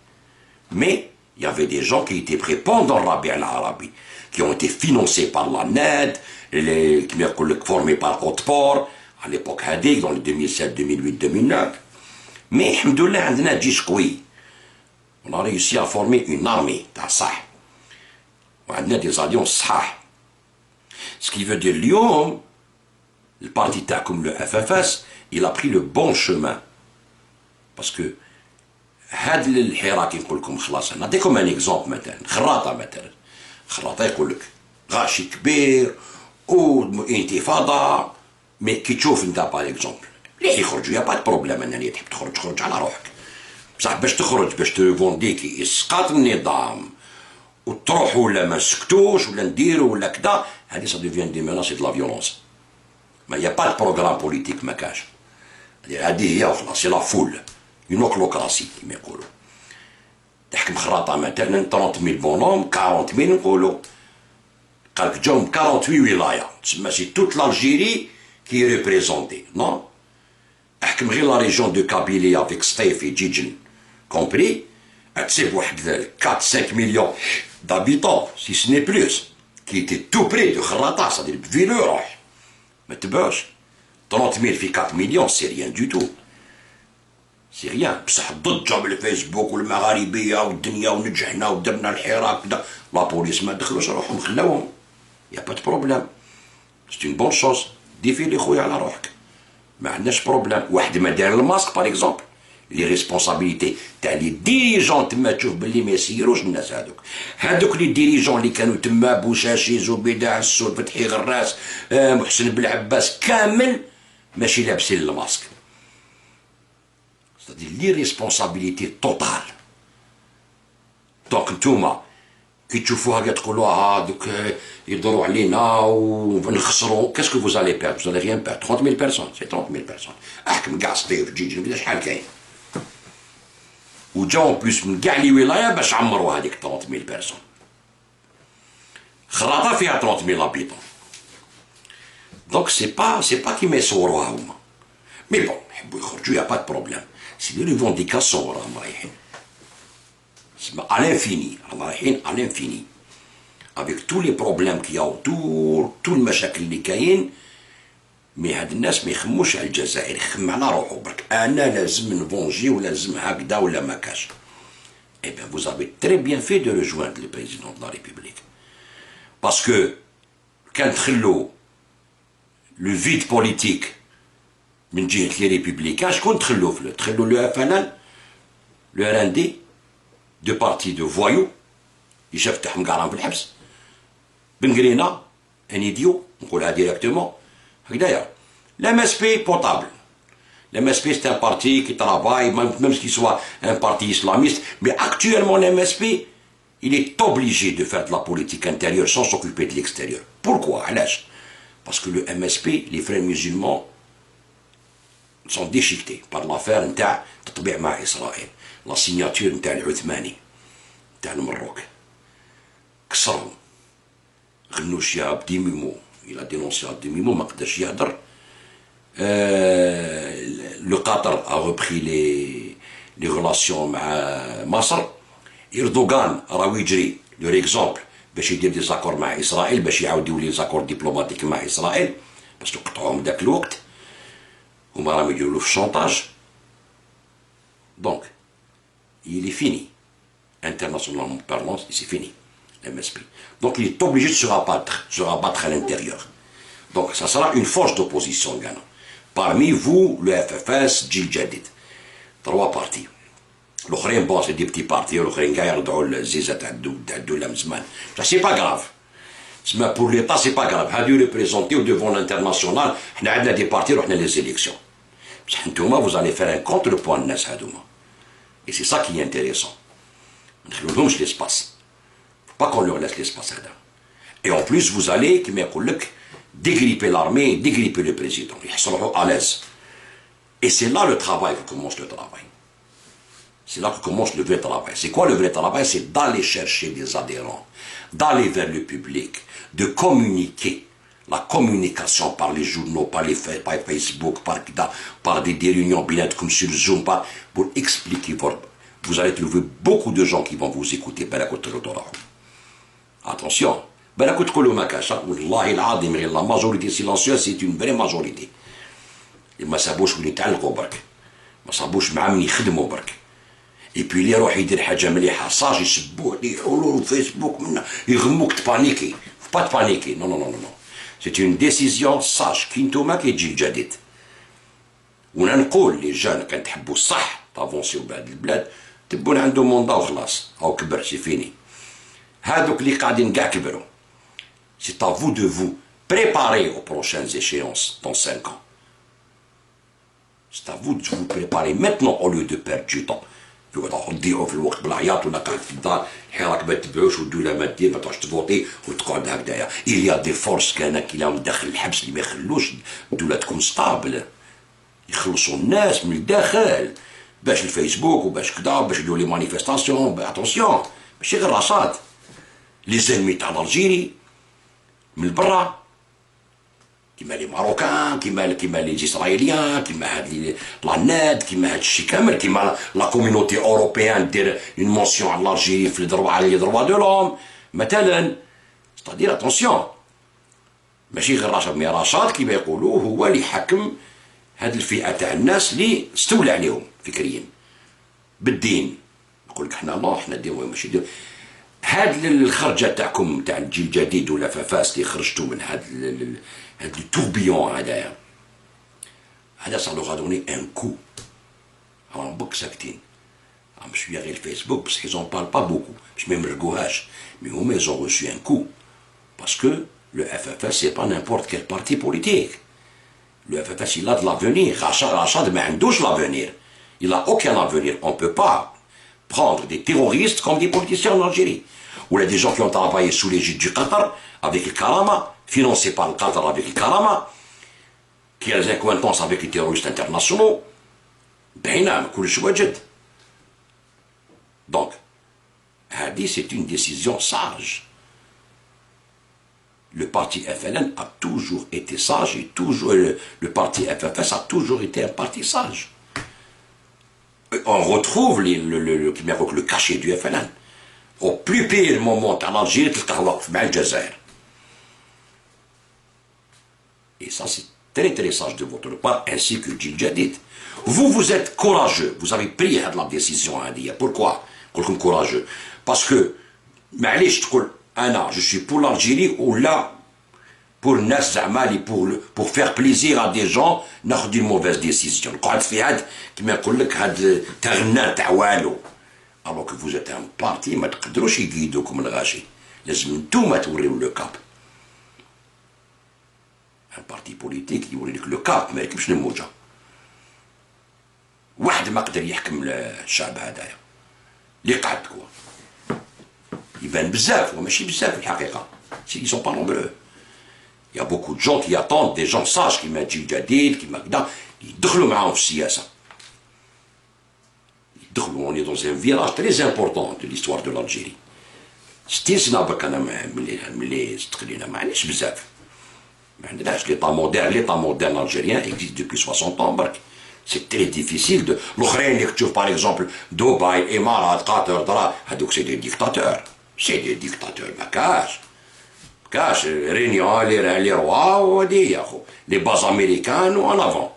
Mais il y avait des gens qui étaient pris pendant le Rabi al-Arabi, qui ont été financés par la NED, qui ont formés par Haute-Port, à l'époque Hadik, dans les 2007, 2008, 2009. Mais, alhamdoulilah, on a dit oui. On a réussi à former une armée, on a des alliances. Ce qui veut dire, Lyon, le parti comme le FFS, il a pris le bon chemin. Parce que هاد الحراك نقول لكم خلاص نعطيكم ان اكزومبل مثلا خراطه يقول لك غاشي كبير وانتفاضه مي كي تشوف انت باغ اكزومبل اللي يخرجوا يا با بروبليم انني تحب تخرج على روحك بصح باش تخرج باش تفونديكي اسقاط النظام وتروحوا ولا ما نسكتوش ولا نديروا ولا كذا هذه سا ديفيان دي ميناس دو لا فيولونس ما يا با بروغرام بوليتيك ما كاش هذه هي وخلاص سي لا فول une oclocratie كما يقولوا تحكم خراطه مثلا 30000 بونوم 40000 نقولوا قال لك جاهم 48 ولايه تسمى سي توت لالجيري كي ريبريزونتي نو احكم غير لا ريجون دو كابيلي افيك سطيفي جيجن كومبري تصيب واحد 4 5 مليون دابيتون سي سني بلوس كي تي تو بري دو خراطه صدير بفيلو روح ما تباش 30000 في 4 مليون سي ريان دو تو سي ريان بصح ضد جاب الفيسبوك والمغاربيه والدنيا ونجحنا ودرنا الحراك كدا لا بوليس ما دخلوش روحهم خلاوهم يا با دو بروبليم سي اون بون شوز ديفيلي خويا على روحك ما عندناش بروبليم واحد ما دار الماسك باغ اكزومبل لي ريسبونسابيلتي تاع لي ديريجون تما تشوف باللي ما يسيروش الناس هادوك لي ديريجون اللي كانوا تما بوشاشي زبيده عسول فتحي غراس محسن بالعباس كامل ماشي لابسين الماسك c'est-à-dire l'irresponsabilité totale. Donc نتوما كي تشوفوها كاع تقولوا هادوك يدوروا علينا ونخسروا qu'est-ce que vous allez perdre? Vous allez rien perdre. 30000 personnes, c'est 30000 personnes. احكم كاع سطيف جيجي شحال كاين. وجاو بلوس من كاع لي ولايه باش عمروا هذيك 30000 بيرسون. خراطه فيها 30000 هابيتون. دونك سي با كيما يصوروها هما. مي بون يحبوا يخرجوا يا با دو بروبليم. سي دي ريفونديكاسيون راهم رايحين. à l'infini راهم رايحين à l'infini. avec tous les problèmes qu'il y a autour tout المشاكل اللي كاين مي هاد الناس ما يخموش على الجزائر يخم على روحو برك انا لازم نفونجي ولازم هكذا ولا ما كاش. Eh bien vous avez très bien fait de rejoindre le président de la République parce que كان تخلو le vide politique من جهة les républicains شكون تخلو لو FNL لو RND دو بارتي دو فوايو يشفتحهم كاع راهم في الحبس بن قرينا ان ايديو نقولها ديريكتومون هكذايا l'MSP potable. L'MSP c'est un parti qui travaille, même qu'il soit un parti islamiste, mais actuellement l'MSP il est obligé de faire de la politique intérieure sans s'occuper de l'extérieur. Pourquoi? Parce que le MSP, les frères musulmans sont déchiquetés par l'affaire نتاع تطبيع مع إسرائيل. La signature نتاع العثماني نتاع المروك كسرهم غنوشيا بديميمو il a dénoncé à demi-mot ما قدرش يهدر. Le Qatar a repris les relations مع مصر. إردوغان راهو يجري لور اكزومبل باش يدير دي زاكور مع إسرائيل باش يعاود يولي زاكور دبلوماتيك مع إسرائيل باش يقطعوهم داك الوقت هما راهم يديروا في الشونطاج. دونك il est fini internationalement parlant c'est fini. MSP. Donc il est obligé de se rabattre à l'intérieur. Donc ça sera une force d'opposition Ghana. Parmi vous, le FFS, Djil Jadid. 3 partis. L'autre bon c'est des petits partis, l'autre gars يرضعوا الزيزة تاع الدولة من زمان. Ça c'est pas grave. Mais pour l'État c'est pas grave. هادو représenter devant l'international, حنا عندنا des partis رحنا les élections. بصح نتوما vous allez faire un contrepoids الناس هادوما. Et c'est ça qui est intéressant. ما نخلولهمش l'espace. Pas qu'on leur laisse l'espace. Et en plus, vous allez, qui dégripper l'armée, dégripper le président. Ils seront à l'aise. Et c'est là le travail, que commence le travail. C'est là que commence le vrai travail. C'est quoi le vrai travail? C'est d'aller chercher des adhérents, d'aller vers le public, de communiquer. La communication par les journaux, par Facebook, par des réunions bilaterales comme sur Zoom, pour expliquer. Vous allez trouver beaucoup de gens qui vont vous écouter. Attention. La majorité silencieuse, c'est une vraie majorité. ما سابوش وين يتعلقوا برك ما صابوش مع من يخدموا برك اي بي اللي يروح يدير حاجه مليحه صاج يسبوه يحولوا له فيسبوك منا يغموك تبانيكي با تبانيكي نو نو نو نو سي اون ديسيزيون صاج كي نتوما كيجي الجديد وانا نقول لي جان كان تحبوا الصح تافونسيو بهاد البلاد تبون عنده موندا وخلاص هاو كبر سي فيني هادوك اللي قاعدين كاع كبروا سي à vous de vous préparer aux prochaines échéances dans 5 ans. C'est à vous de vous préparer maintenant au lieu de perdre du temps. تضيعوا في الوقت بالعياط ولا قاعد في الدار حيرك ما تتبعوش والدوله ما دير ما تروحش تفوتي وتقعد هكذايا. Il y a des forces كانك اللي داخل الحبس اللي ما يخلوش الدوله تكون ستابل يخلصوا الناس من الداخل باش الفيسبوك وباش كذا باش يديروا لي مانيفيستاسيون. اتونسيون ماشي غير رشاد لي زانمي تاع الجيري من برا كيما لي ماروكان كيما لي اسرائيليان كيما هاد لاناد كيما هاد الشيء كامل كيما لا كوميونيتي اوروبيان دير اون مونسيون على الجيري في لي دروا دو لوم مثلا. ستادير اتونسيون ماشي غير رشاد مي رشاد كيما يقولوا هو اللي حكم هاد الفئه تاع الناس اللي استولى عليهم فكريا بالدين. يقول لك حنا الله حنا دير ماشي دير هاد الخرجه تاعكم تاع الجيل الجديد ولا فاس اللي خرجتوا من هاد التوربيون هذا صار له غادوني ان كو. راهم بك ساكتين راهم شويه غير الفيسبوك بس ils en parlent pas beaucoup باش ما يمرقوهاش مي هما ils ont reçu un coup parce que le FFS c'est pas n'importe quel parti politique. Le FFS il a de l'avenir. Rachad ما عندوش l'avenir. Il a aucun avenir. On peut pas prendre des terroristes comme des politiciens en Algérie. Ou il y a des gens qui ont travaillé sous l'égide du Qatar avec le Karama, financé par le Qatar avec le Karama, qui a des accointances avec les terroristes internationaux. Donc, Hadi, c'est une décision sage. Le parti FLN a toujours été sage et toujours, le parti FFS a toujours été un parti sage. On retrouve le cachet du FLN. Au plus pire moment en Algérie, et ça c'est très très sage de votre part, ainsi que Djil Jadid. Vous êtes courageux, vous avez pris la décision à dire. Pourquoi? Courageux. Parce que, je suis pour l'Algérie ou là, pour Nas Zamali, pour faire plaisir à des gens, n'a une mauvaise décision. Alors que vous êtes un parti, ما تقدروش يقيدوكم الغاشي. لازم نتوما توريو لو كاب. ان بارتي بوليتيك يوري لك لو كاب ما يركبش الموجه. واحد ما قدر يحكم الشعب هذايا. اللي قعد كوا. يبان بزاف وماشي بزاف الحقيقه. Ils sont pas nombreux. Il y a beaucoup de gens qui attendent des gens sages qui mettent Djil Jadid, qui mettent يدخلوا معاهم في السياسه. On est dans un virage très important de l'histoire de l'Algérie. ستيسنا بك انا ملي تخلينا معليش بزاف. ما عندناش l'état moderne algérien existe depuis 60 ans برك. C'est très difficile de الاخرين اللي تشوف par exemple دبي امارات قطر درا هذوك سي دي ديكتاتور. سي دي ديكتاتور ما كاش رينيون لي روا ودي يا خو لي باز امريكان وان افون.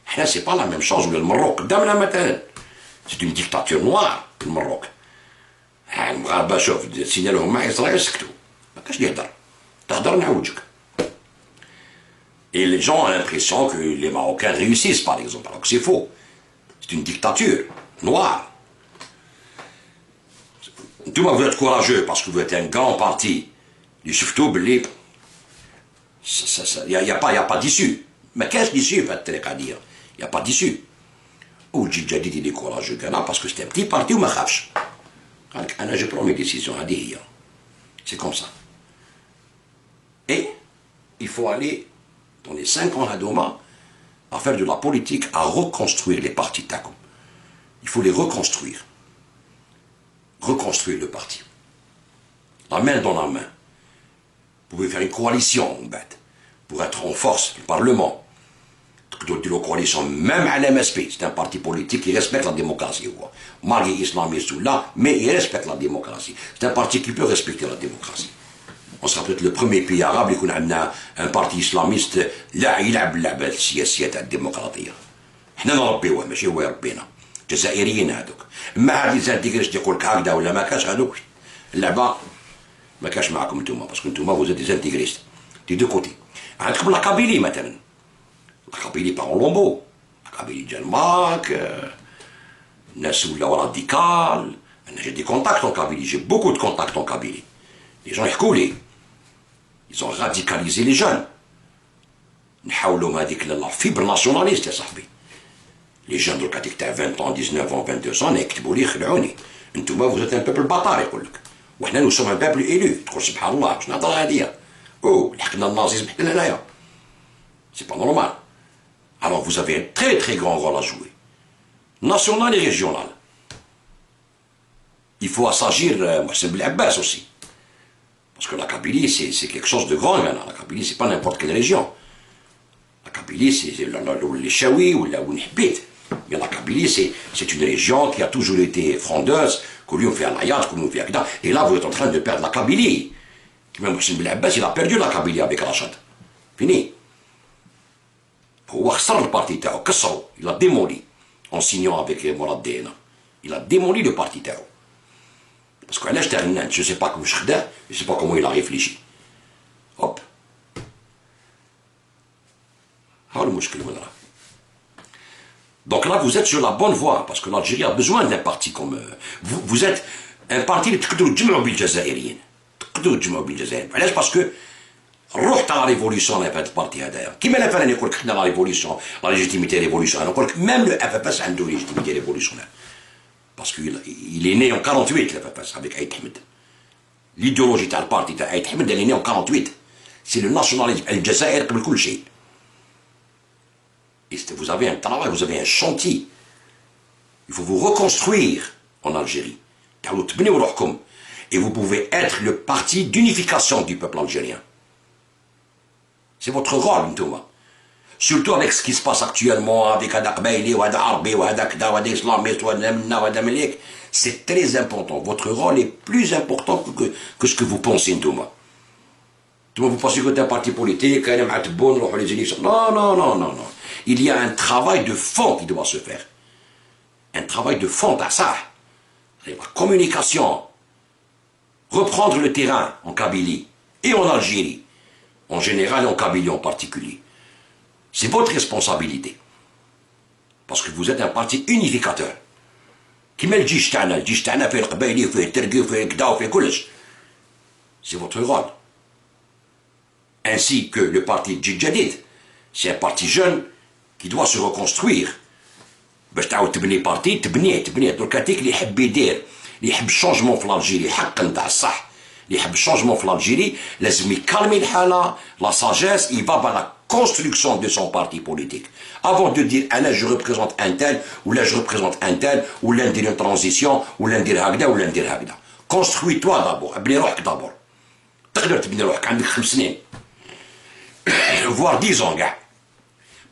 حنا سي با لا ميم شوز ولا المروك قدامنا مثلا. C'est une dictature noire في المروك. المغاربة شوف سينا لهم مع إسرائيل سكتوا. ما كاش اللي يهدر. تهدر نعوجك. Et les gens ont l'impression que les Marocains réussissent par exemple, alors que c'est faux. C'est une dictature noire. Tout le monde veut être courageux parce que vous êtes un grand parti. Du surtout, il n'y a pas d'issue. Mais qu'est-ce d'issue, à dire? Il n'y a pas d'issue. Ou Djil Jadid il est courageux parce que c'est un petit parti ou ma khafch. Quand je prends mes décisions à dire. C'est comme ça. Et il faut aller dans les 5 ans à Douma à faire de la politique, à reconstruire les partis TACOM. Il faut les reconstruire. reconstruire le parti. La main dans la main. Vous pouvez faire une coalition, pour être en force, le Parlement. La coalition, même à l'MSP, c'est un parti politique qui respecte la démocratie. Malgré islamiste ou là, mais il respecte la démocratie. C'est un parti qui peut respecter la démocratie. On sera peut-être le premier pays arabe qui a un parti islamiste لا يلعب اللعبة السياسية تاع الديمقراطية. حنا نربيوه ماشي هو يربينا. جزائريين هذوك. اما هذه زانتيغريس يقول لك هكذا ولا ما كاش هذوك اللعبة ما كاش معكم انتوما باسكو انتوما vous êtes des intégristes. دي دو كوتي. عندكم لا كابيلي مثلا. لا كابيلي بارون لومبو. لا كابيلي ديال ماك. الناس ولاو راديكال. انا جي دي كونتاكت en Kabylie. J'ai beaucoup de contacts en Kabylie. Les gens يحكوا لي. Ils ont radicalisé les jeunes. نحاولوا هذيك لا فيبر ناسيوناليست يا صاحبي. Les jeunes دوكا هذيك تاع 20 ans 19 ans 22 ans يكتبوا لي خلعوني. انتوما vous êtes un peuple bâtard يقول لك. وحنا نو سوم ان بابل ايلو. تقول سبحان الله شنو الهضره هذيا. لحقنا النازيزم حنا هنايا. C'est pas normal. Alors vous avez un très très grand rôle à jouer. National et régional. Il faut assagir Mohsen Belabbas aussi. Parce que la Kabylie, c'est quelque chose de grand maintenant. La Kabylie, c'est pas n'importe quelle région. La Kabylie, c'est les Chaouis ou la Nihbit. Mais la Kabylie, c'est une région qui a toujours été frondeuse, que lui on fait à l'Ayat, que nous on fait à Gda. Et là, vous êtes en train de perdre la Kabylie. Même Mohsen Belabbas, il a perdu la Kabylie avec Rachad. Fini. Il a démoli en signant avec Mourad Dena. Il a démoli le parti Tao. Parce que là, je ne sais pas comment je ne sais pas comment il a réfléchi. Hop. Donc là, vous êtes sur la bonne voie, parce que l'Algérie a besoin d'un parti comme... Vous êtes un parti qui peut être الجزائريين. علاش باسكو الروح تاع لا ريفوليسيون في هذا البارتي هذايا كيما مثلا يقول لك حنا لا ريفوليسيون لا ليجيتيميتي ريفوليسيون نقول لك ميم لو اف اف اس عنده ليجيتيميتي ريفوليسيونير باسكو il est né en 48 الاف اف اس avec عيد حمد l'idéologie تاع البارتي تاع عيد حمد elle est née en 48 c'est le nationalisme الجزائر قبل كل شيء vous avez un travail vous avez un chantier il faut vous reconstruire en Algérie تعالوا تبنيو روحكم et vous pouvez être le parti d'unification du peuple algérien. C'est votre rôle, Ntouma. Surtout avec ce qui se passe actuellement, avec Hadak Baili, ou Hadak Arbi, ou Hadak Da, ou Hadak Islamiste, ou Hadak Mna, ou Hadak Melik. C'est très important. Votre rôle est plus important que ce que vous pensez, Ntouma. Ntouma, vous pensez que c'est un parti politique, les élections. Non, non, non, non, non. Il y a un travail de fond qui doit se faire. Un travail de fond à ça. La communication. Reprendre le terrain en Kabylie et en Algérie, en général et en Kabylie en particulier. C'est votre responsabilité. Parce que vous êtes un parti unificateur. كيما الجيش تاعنا فيه القبايلي وفيه التركي وفيه كدا وفيه كلش. C'est votre rôle. Ainsi que le parti Jid Jadid, c'est un parti jeune qui doit se reconstruire. باش تعاود تبني بارتي تبنيه دركا تيك اللي يحب يدير اللي يحب الشونجمون في الجيري حقا تاع الصح اللي يحب الشونجمون في الجيري لازم يكالمي الحاله لا ساجيس il va vers la construction de son parti politique avant de dire انا je représente un tel ولا je représente un tel ولا ندير une transition ولا ندير هكذا ولا ندير هكذا construis toi d'abord ابني روحك d'abord تقدر تبني روحك عندك 5 سنين voire 10 ans كاع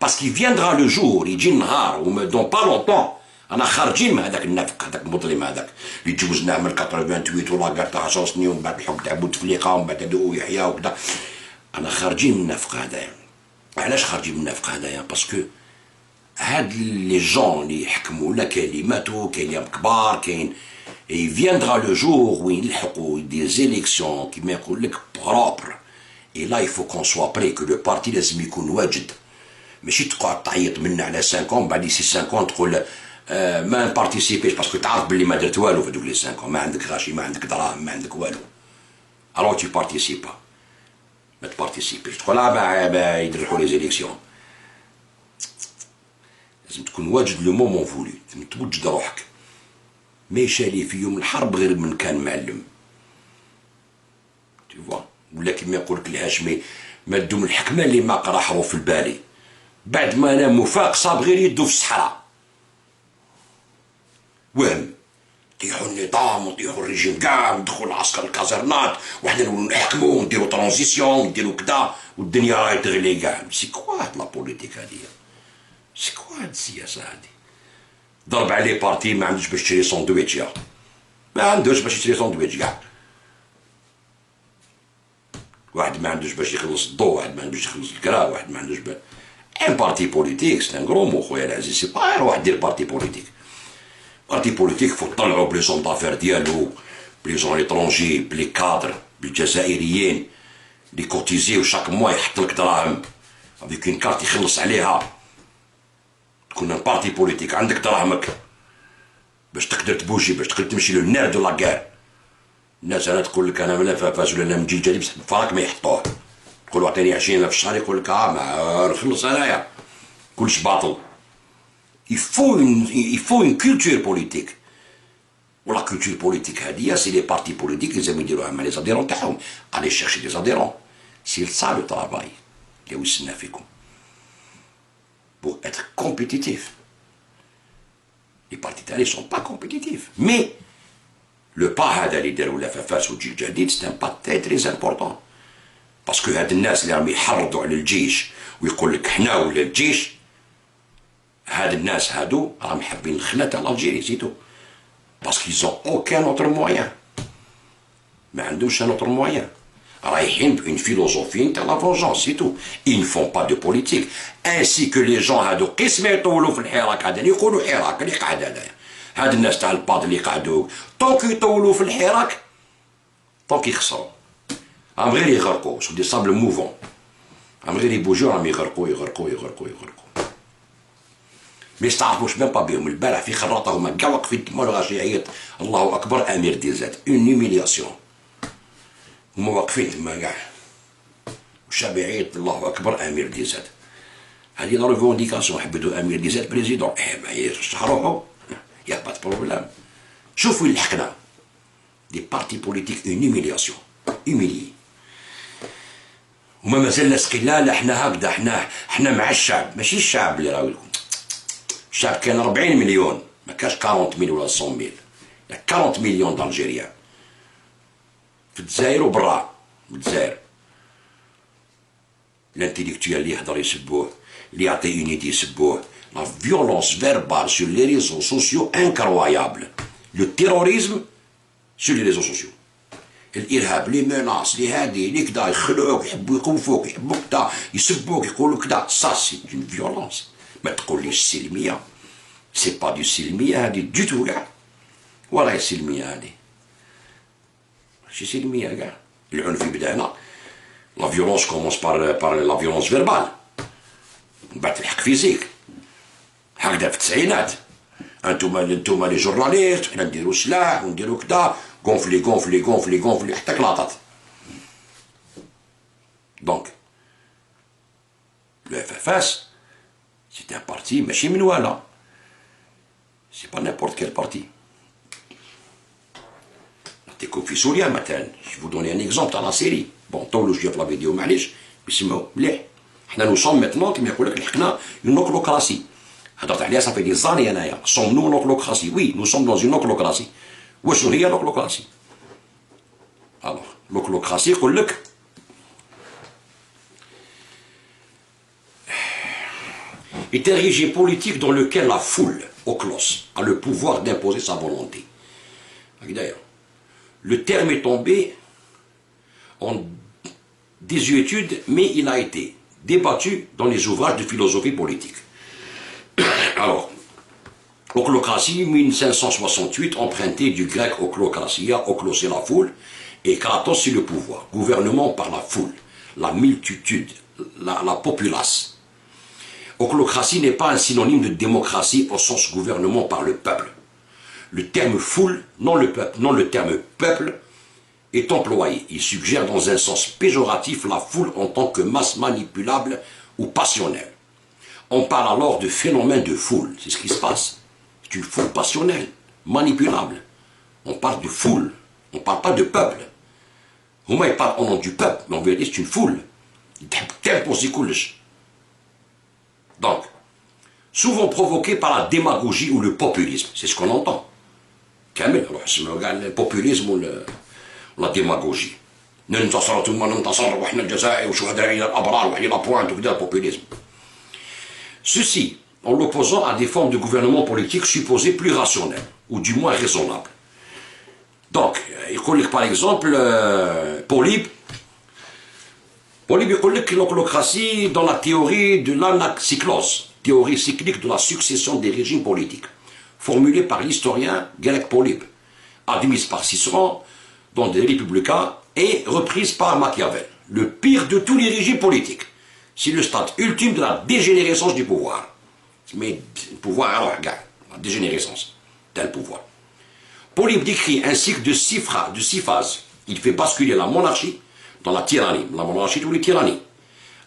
parce qu'il viendra le jour يجي النهار dans pas longtemps انا خارجين من هذاك النفق هذاك المظلم هذاك اللي تجوزناه من 88 ولا قال تاع 10 سنين ومن بعد الحكم تاع بوتفليقه ومن بعد هذو يحيى وكذا انا خارجين من النفق هذايا علاش خارجين من النفق هذايا باسكو هاد لي جون اللي يحكموا لا كاين اللي ماتوا كاين اللي كبار كاين et viendra le jour où يلحقوا des élections كيما يقول لك بروبر et là il faut qu'on soit prêt que le parti لازم يكون واجد ماشي تقعد تعيط منا على 5 ans بعد سي 5 ans تقول ما نبارتيسيبيش باسكو تعرف بلي ما درت والو في دوك لي 5 ans ما عندك غاشي ما عندك دراهم ما عندك والو الوغ تي بارتيسيب ما تبارتيسيبيش تقول يدرحوا لي زيليكسيون لازم تكون واجد لو مومون فولي لازم توجد روحك ما يشالي في يوم الحرب غير من كان معلم تي فوا ولا كيما يقول لك الهاشمي ما دوم الحكمه اللي ما قرا حروف البالي بعد ما نام وفاق صاب غير يدو في الصحراء وهم نطيحوا النظام ونطيحوا الريجيم كاع وندخلوا العسكر الكازرنات وحنا نولوا نحكموا ونديروا ترانزيسيون ونديروا كدا والدنيا راهي تغلي كاع. سي كوا هاد لا بوليتيك هادي؟ سي كوا هاد السياسه هادي؟ ضرب عليه بارتي ما عندوش باش يشري ساندويتش، ما عندوش باش يشري ساندويتش كاع. واحد ما عندوش باش يخلص الضوء، واحد ما عندوش باش يخلص الكرا، واحد ما عندوش ان بارتي بوليتيك سي ان غرو مو خويا العزيز. سي با غير واحد دير بارتي بوليتيك. بارتي بوليتيك فو طلعوا بلي زون دافير ديالو، بلي زون ليترونجي، بلي كادر، بالجزائريين اللي كوتيزيو شاك موا يحط لك دراهم افيك اون كارت يخلص عليها. تكون ان بارتي بوليتيك عندك دراهمك باش تقدر تبوجي، باش تقدر تمشي لو نير دو لا كار. الناس انا تقول لك انا من فاز ولا انا من جيل جديد بصح فراك ما يحطوه. تقول له عطيني 20,000 في الشهر يقول لك ما نخلص انايا. كلش باطل. il faut une culture politique. ولا culture politique هادية سي لي بارتي بوليتيك لازم يديروها مع لي زاديرون تاعهم. علي شيرشي دي زاديرون. سي سا لو طرافاي اللي وصلنا فيكم. pour être compétitif. Les partis تاعي sont pas compétitifs. Mais le pas هذا اللي داروا لافافاس والجيل الجديد c'est un pas très très important. باسكو هاد الناس اللي راهم يحرضوا على الجيش ويقول لك حنا ولا الجيش، هاد الناس هادو راهم حابين الخلا تاع الجيري سيتو. باسكو ils ont aucun autre moyen. ما عندهمش ان اوتر موان. رايحين بون فيلوزوفي تاع لا فونجونس سيتو. ils ne font pas de politique. ainsi que les gens هادو قسم يطولوا في الحراك هذا اللي يقولوا حراك اللي قاعد هذايا. هاد الناس تاع الباط اللي قعدوا طونك يطولوا في الحراك طونك يخسروا. راهم غير يغرقوا سو دي صابل موفون. راهم غير يبوجوا راهم يغرقوا يغرقوا يغرقوا يغرقوا. ما يستعرفوش ميم با بيهم. البارح في خراطه هما كاع واقفين تما غاشي يعيط الله اكبر امير ديال زاد اون هيميلياسيون. هما واقفين تما كاع والشعب يعيط الله اكبر امير ديال زاد. هذه لا ريفونديكاسيون حبدوا امير ديال زاد بريزيدون ما يرشح روحو يا با بروبليم. شوف وين لحقنا. دي بارتي بوليتيك اون هيميلياسيون هيميلي. هما مازال لاصقين لا حنا هكذا حنا مع الشعب. ماشي الشعب اللي راهو لكم. الشعب كان 40 مليون ما كاش 40 مليون ولا 100 ميل. 40 مليون دالجيريان في الجزائر وبرا الجزائر. الانتيليكتويال اللي يهضر يسبوه، اللي يعطي اون ايدي يسبوه. لا فيولونس فيربال سور لي ريزو سوسيو انكرويابل. لو تيروريزم سور لي ريزو سوسيو. الارهاب لي ميناس لي هادي لي كدا يخلعوك يحبوا يخوفوك يحبوا كدا يسبوك يقولوا كدا سا سي اون فيولونس. ما تقوليش السلميه. سي با دو سلميه هادي دو تو كاع. وراهي السلميه هادي ماشي سلميه كاع. العنف يبدا هنا. لا فيولونس كومونس بار لا فيولونس فيربال من بعد الحق فيزيك. هكذا في التسعينات انتوما لي جورناليست حنا نديرو سلاح ونديرو كدا غونفلي غونفلي غونفلي غونفلي حتى كلاطات. دونك لو اف اف اس سي ان بارتي ماشي من ولا. سي با نيمبورت كيل بارتي. نعطيكم في سوريا مثلا جو دوني ان اكزومبل تاع لا سيري. بون طولوا شويه في لا فيديو معليش بيسمعوا مليح. حنا نو سوم ميتنون كيما يقول لك لحقنا اون اوكلوكراسي. هضرت عليها صافي دي زاني انايا. سوم نو اوكلوكراسي. وي نو سوم دون اون اوكلوكراسي. وشنو هي لوكلوكراسي؟ الوغ لوكلوكراسي يقول لك est un régime politique dans lequel la foule, au clos, a le pouvoir d'imposer sa volonté. D'ailleurs, le terme est tombé en désuétude, mais il a été débattu dans les ouvrages de philosophie politique. Alors, ochlocratie 1568, emprunté du grec ochlokratia, ochlosser la foule, et kratos c'est le pouvoir, gouvernement par la foule, la multitude, la populace. Ochlocratie n'est pas un synonyme de démocratie au sens gouvernement par le peuple. Le terme foule, non le terme peuple, est employé. Il suggère dans un sens péjoratif la foule en tant que masse manipulable ou passionnelle. On parle alors de phénomène de foule, c'est ce qui se passe. C'est une foule passionnelle, manipulable. On parle de foule, on ne parle pas de peuple. Huma il parle au nom du peuple, mais en vérité c'est une foule. Donc, souvent provoqué par la démagogie ou le populisme, c'est ce qu'on entend. كامل روح اسمعوا كاع البوبوليزم ولا ديماغوجي. ننتصر ثم ننتصر وحنا الجزائر وشهداء الابرار وحنا لا بوانت وكذا البوبوليزم. Ceci en l'opposant à des formes de gouvernement politique supposées plus rationnelles ou du moins raisonnables. Donc, يقول لك par exemple Polybe يقول لك l'ochlocratie dans la théorie de l'anacyclose, théorie cyclique de la succession des régimes politiques, formulée par l'historien grec Polybe, admise par Cicéron dans des Républicains et reprise par Machiavel. Le pire de tous les régimes politiques, c'est le stade ultime de la dégénérescence du pouvoir. Mais le pouvoir, alors, regarde, la dégénérescence, tel pouvoir. Polybe décrit un cycle de 6 phases. Il fait basculer la monarchie dans la tyrannie, la monarchie ou les tyrannies,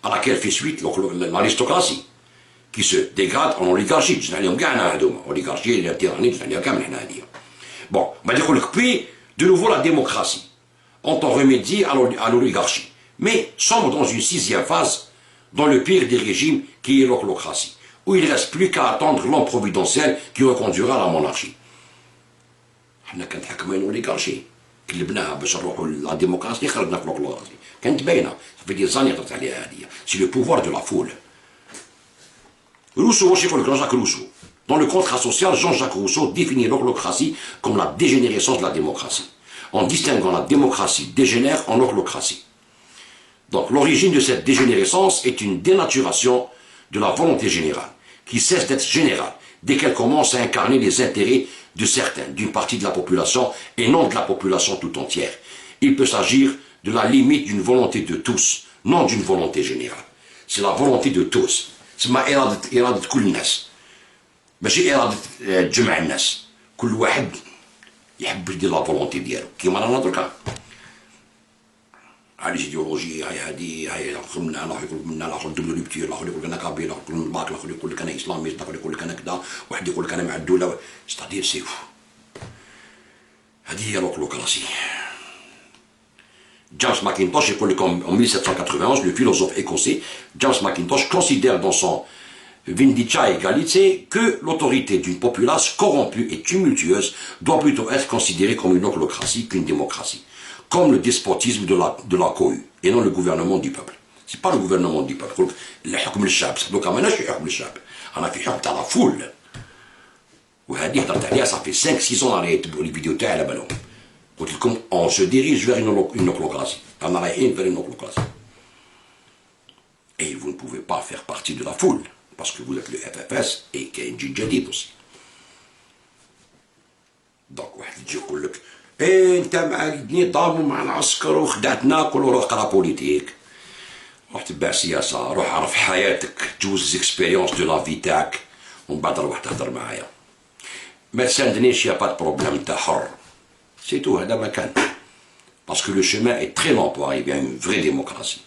à laquelle fait suite l'aristocratie, qui se dégrade en oligarchie. Oligarchie, la tyrannie, bon, puis de nouveau la démocratie, entend remédier à l'oligarchie, mais sombre dans une 6e phase, dans le pire des régimes qui est l'ochlocratie, où il ne reste plus qu'à attendre l'homme providentiel qui reconduira la monarchie. حنا كنتحكموا الاوليغارشي كلبناها باش نروحوا للديمقراطيه خرجنا في الاوليغارشي كانت باينه في دي زاني هضرت عليها هذه سي لو بوفوار دو لا فول. روسو واش يقول لك Jean-Jacques Rousseau dans le contrat social, Jean-Jacques Rousseau définit l'ochlocratie comme la dégénérescence de la démocratie, en distinguant la démocratie dégénère en ochlocratie. Donc l'origine de cette dégénérescence est une dénaturation de la volonté générale, qui cesse d'être générale dès qu'elle commence à incarner les intérêts de certains, d'une partie de la population, et non de la population tout entière. Il peut s'agir de la limite d'une volonté de tous, non d'une volonté générale. C'est la volonté de tous. C'est ma إرادة كل الناس. ماشي إرادة جمع الناس. كل واحد يحب يدير لا فولونتي ديالو، كيما رانا دركا. هاي الايديولوجيا هاي هذه هاي الاخر من انا يقول لك من انا اخر ندير ليبتير الاخر يقول لك انا كابيل الاخر يقول لك باك الاخر يقول لك انا اسلاميست الاخر يقول لك انا كذا واحد يقول لك انا مع الدوله ستادير سي هذه هي l'ochlocratie. James Mackintosh يقول لك en 1791 le philosophe écossais James Mackintosh considère dans son Vindicia Egalité que l'autorité d'une populace corrompue et tumultueuse doit plutôt être considérée comme une ochlocratie qu'une démocratie, comme le despotisme de la cohue, et non le gouvernement du peuple. C'est pas le gouvernement du peuple. Le حكم للشعب. Donc أنا ماشي حكم للشعب. أنا في حكم تاع la foule. وهذه هضرت عليها ça fait 5-6 ans راهي يتبعوا لي فيديو تاعي على بالهم. قلت لكم on se dirige vers une ochlocratie. أنا رايحين vers une ochlocratie. Et vous ne pouvez pas faire partie de la foule parce que vous êtes le FFS et كاين جيل جديد aussi. Donc واحد يجي يقول لك إيه أنت مع النظام ومع العسكر وخدعتنا كل روح قرا بوليتيك. روح تبع سياسة، روح عرف حياتك، جوز زيكسبيريونس دو لا في تاعك ومن بعد روح تهضر معايا. ما تساندنيش يا با دو بروبليم نتا حر. سي تو هذا ما كان. Parce que le chemin est très long pour arriver à une vraie démocratie.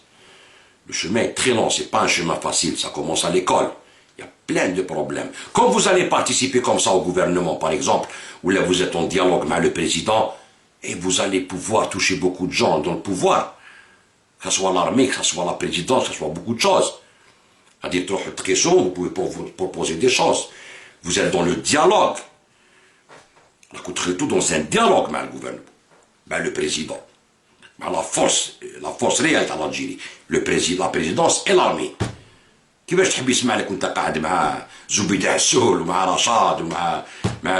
Le chemin est très long, c'est pas un chemin facile, ça commence à l'école. Il y a plein de problèmes. Quand vous allez participer comme ça au gouvernement, par exemple, où là vous êtes en dialogue avec le président, et vous allez pouvoir toucher beaucoup de gens dans le pouvoir, que ce soit l'armée, que ce soit la présidence, que ce soit beaucoup de choses. À des questions, vous pouvez proposer des choses. Vous êtes dans le dialogue. Tout dans un dialogue avec le gouvernement, avec le président. La force réelle de l'Algérie, la présidence et l'armée. كيفاش تحب يسمع لك وانت قاعد مع زبيدة السهل ومع رشاد ومع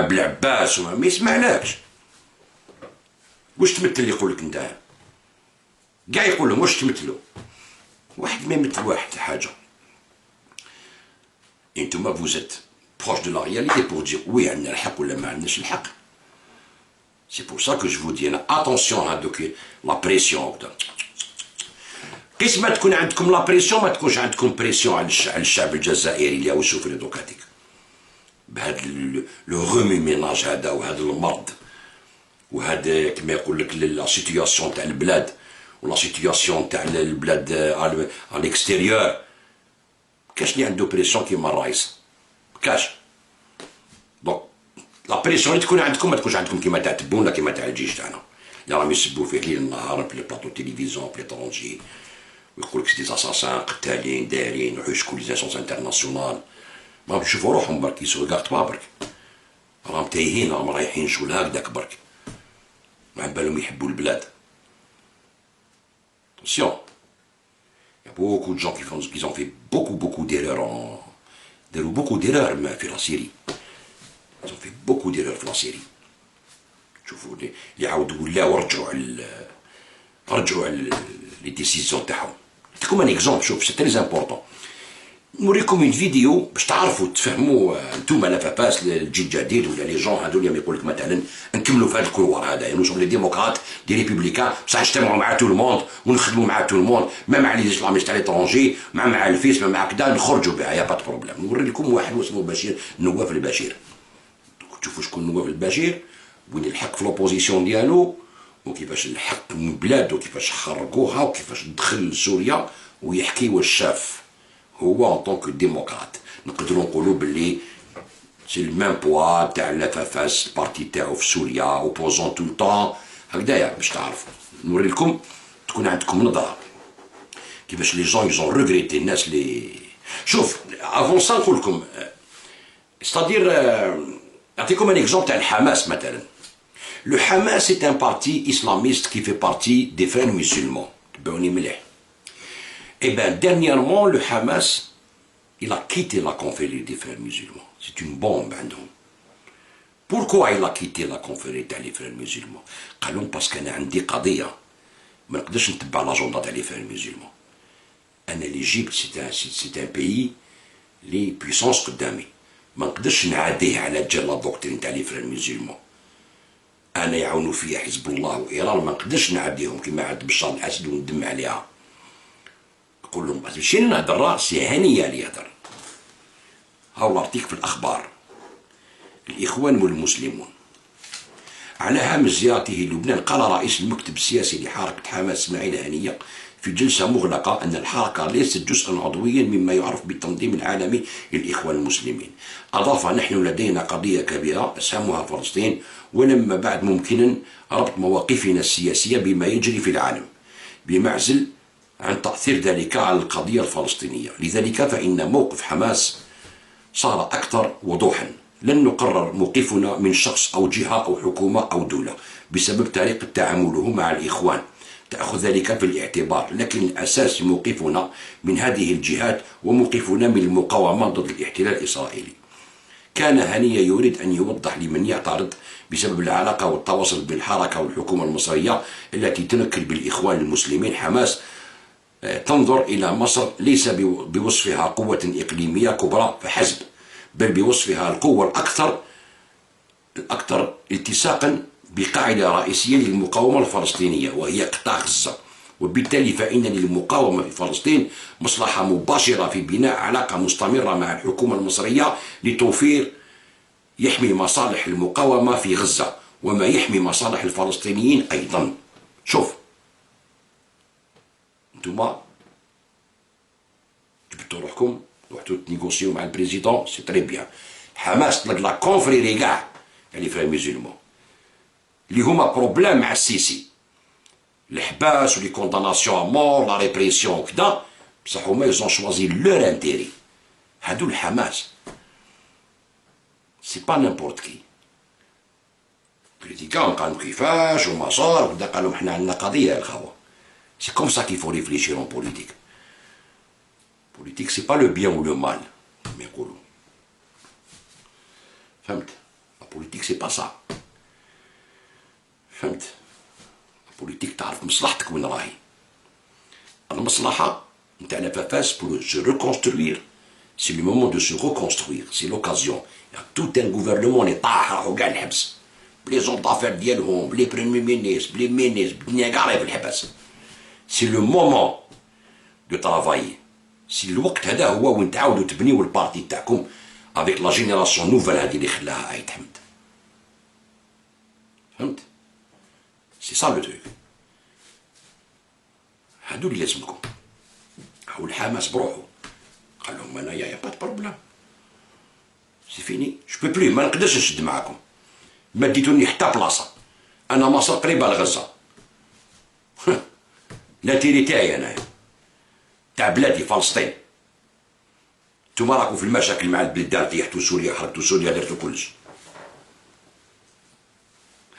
بلعباس ما يسمعلكش. واش تمثل اللي يقول لك انت؟ كاع يقول لهم واش تمثلوا؟ واحد ما يمثل واحد حاجه. انتوما vous êtes proche de la réalité pour dire oui عندنا الحق ولا ما عندناش الحق. C'est pour ça que je vous dis attention à la pression. قيس ما تكون عندكم لا بريسيون ما تكونش عندكم بريسيون على الشعب الجزائري اللي هو يشوف دوكاتيك بهذا لو رومي ميناج هذا وهذا المرض وهذا كما يقول لك لا سيتياسيون تاع البلاد ولا سيتياسيون تاع البلاد على الاكستيريور. كاش اللي عنده بريسيون كيما الرئيس كاش. دونك لا بريسيون اللي تكون عندكم ما تكونش عندكم كيما تاع تبون ولا كيما تاع الجيش تاعنا اللي راهم يسبوا فيه ليل نهار في لي بلاطو تيليفزيون في لي طرونجي ويقول لك سي دي اساسان قتالين دايرين ويحوشكوا لي زاسونس انترناسيونال. ما نشوفوا روحهم برك يسو ريغارد با برك راهم تايهين، راهم رايحين شغل هكذاك برك، ما بالهم يحبوا البلاد. Attention, il y a beaucoup de gens qui ont fait beaucoup d'erreurs داروا beaucoup d'erreurs في لا سيري. Ils ont fait beaucoup d'erreurs في لا سيري. شوفوا يعاودوا ولاو رجعوا على لي ديسيزيون تاعهم. نعطيكم ان اكزومبل، شوف سي تري امبورطون. نوريكم اون فيديو باش تعرفوا تفهموا نتوما لا فاباس الجيل الجديد ولا لي جون هذول اللي يقول لك مثلا نكملوا في هذا الكولوار هذا، يعني نوصلوا لي ديموقراط دي ريبوبليكان بصح نجتمعوا مع تو الموند ونخدموا مع تو الموند، ما مع لي اسلاميست تاع ليترونجي، مع الفيس، ما كذا نخرجوا بها، يا با بروبليم. نوري لكم واحد اسمه بشير، نواف البشير. تشوفوا شكون نواف البشير، وين الحق في لوبوزيسيون ديالو، وكيفاش الحق من البلاد، وكيفاش خرجوها، وكيفاش دخل لسوريا، ويحكي واش شاف هو ان طونك ديموقراط. نقدروا نقولوا باللي سي الميم بوا تاع لافافاس البارتي تاعو في سوريا، اوبوزون تو طون هكذايا، باش تعرفوا. نوري لكم تكون عندكم نظره كيفاش لي جون يزون ريغريتي، الناس اللي شوف افون سا نقول لكم ستادير. نعطيكم ان اكزومبل تاع الحماس مثلا. Le Hamas est un parti islamiste qui fait partie des frères musulmans. Eh bien, dernièrement, le Hamas, il a quitté la confrérie des frères musulmans. C'est une bombe, عندهم. Pourquoi il a quitté la confrérie des frères musulmans? قالوا parce qu'أنا عندي قضية ما نقدرش نتبع لاجوندا تاع لي frères musulmans. أنا l'Égypte c'est un pays لي بويسونس قدامي، ما نقدرش نعاديه على جال لا دوكترين تاع لي frères musulmans. انا يعاونوا فيا حزب الله وايران، ما نقدرش نعديهم كيما عاد بشار الاسد وندم عليها. نقول لهم ماشي نهضر، سي هنيه اللي يهضر. هاو لارتيك في الاخبار. الاخوان والمسلمون على هامش زيارته لبنان، قال رئيس المكتب السياسي لحركه حماس اسماعيل هنيه في جلسه مغلقه ان الحركه ليست جزءا عضويا مما يعرف بالتنظيم العالمي للاخوان المسلمين. اضاف: نحن لدينا قضيه كبيره اسهمها فلسطين، ولما بعد ممكنا ربط مواقفنا السياسيه بما يجري في العالم بمعزل عن تاثير ذلك على القضيه الفلسطينيه. لذلك فان موقف حماس صار اكثر وضوحا. لن نقرر موقفنا من شخص او جهه او حكومه او دوله بسبب طريقه تعامله مع الاخوان، تأخذ ذلك في الاعتبار، لكن الأساس موقفنا من هذه الجهات وموقفنا من المقاومة ضد الاحتلال الإسرائيلي. كان هنية يريد أن يوضح لمن يعترض بسبب العلاقة والتواصل بين الحركة والحكومة المصرية التي تنكر بالإخوان المسلمين. حماس تنظر إلى مصر ليس بوصفها قوة إقليمية كبرى فحسب، بل بوصفها القوة الأكثر التصاقا بقاعدة رئيسية للمقاومة الفلسطينية وهي قطاع غزة، وبالتالي فإن للمقاومة في فلسطين مصلحة مباشرة في بناء علاقة مستمرة مع الحكومة المصرية لتوفير يحمي مصالح المقاومة في غزة وما يحمي مصالح الفلسطينيين أيضا. شوف انتوما جبتوا روحكم رحتوا تنيغوسيو مع البريزيدون، سي تري بيان. حماس طلق لا كونفريري كاع يعني فري ميزيلمون اللي هما بروبليم مع السيسي، الحباس ولي كونداناسيون ا مور لا ريبريسيون وكذا، بصح هما يزون شوازي لور انتيري. هادو الحماس سي با نيمبورت كي. كريتيكاهم قالوا كيفاش وما صار وكذا، قالوا حنا عندنا قضيه يا الخوا. سي كوم سا كيفو ريفليشير اون بوليتيك. بوليتيك سي با لو بيان و لو مال كما يقولوا، فهمت؟ لا بوليتيك سي با سا، فهمت؟ البوليتيك تعرف مصلحتك وين راهي. المصلحة نتاع لافافاس بور سو ريكونستروير، سي لو مومون دو سو ريكونستروير، سي لوكازيون. يا توت ان غوفرنمون اللي طاح راحو كاع الحبس، بلي زون دافير ديالهم، بلي بريمي مينيس، بلي مينيس، بالدنيا كاع راهي في الحبس. سي لو مومون دو ترافاي، سي الوقت هذا هو وين تعاودوا تبنيو البارتي تاعكم افيك لا جينيراسيون نوفال هذه اللي خلاها عايد حمد. فهمت؟ سي سا لو تروك. هادو اللي لازمكم. هاو الحماس بروحو قال لهم انايا يا با دو بروبلام، سي فيني، جو بو بلو، ما نقدرش نشد معاكم، ما ديتوني حتى بلاصه. انا مصر قريبه لغزه. لا تيري تاعي انايا تاع بلادي فلسطين. نتوما راكم في المشاكل مع البلدان، طيحتوا سوريا، حرقتوا سوريا، درتوا كلش.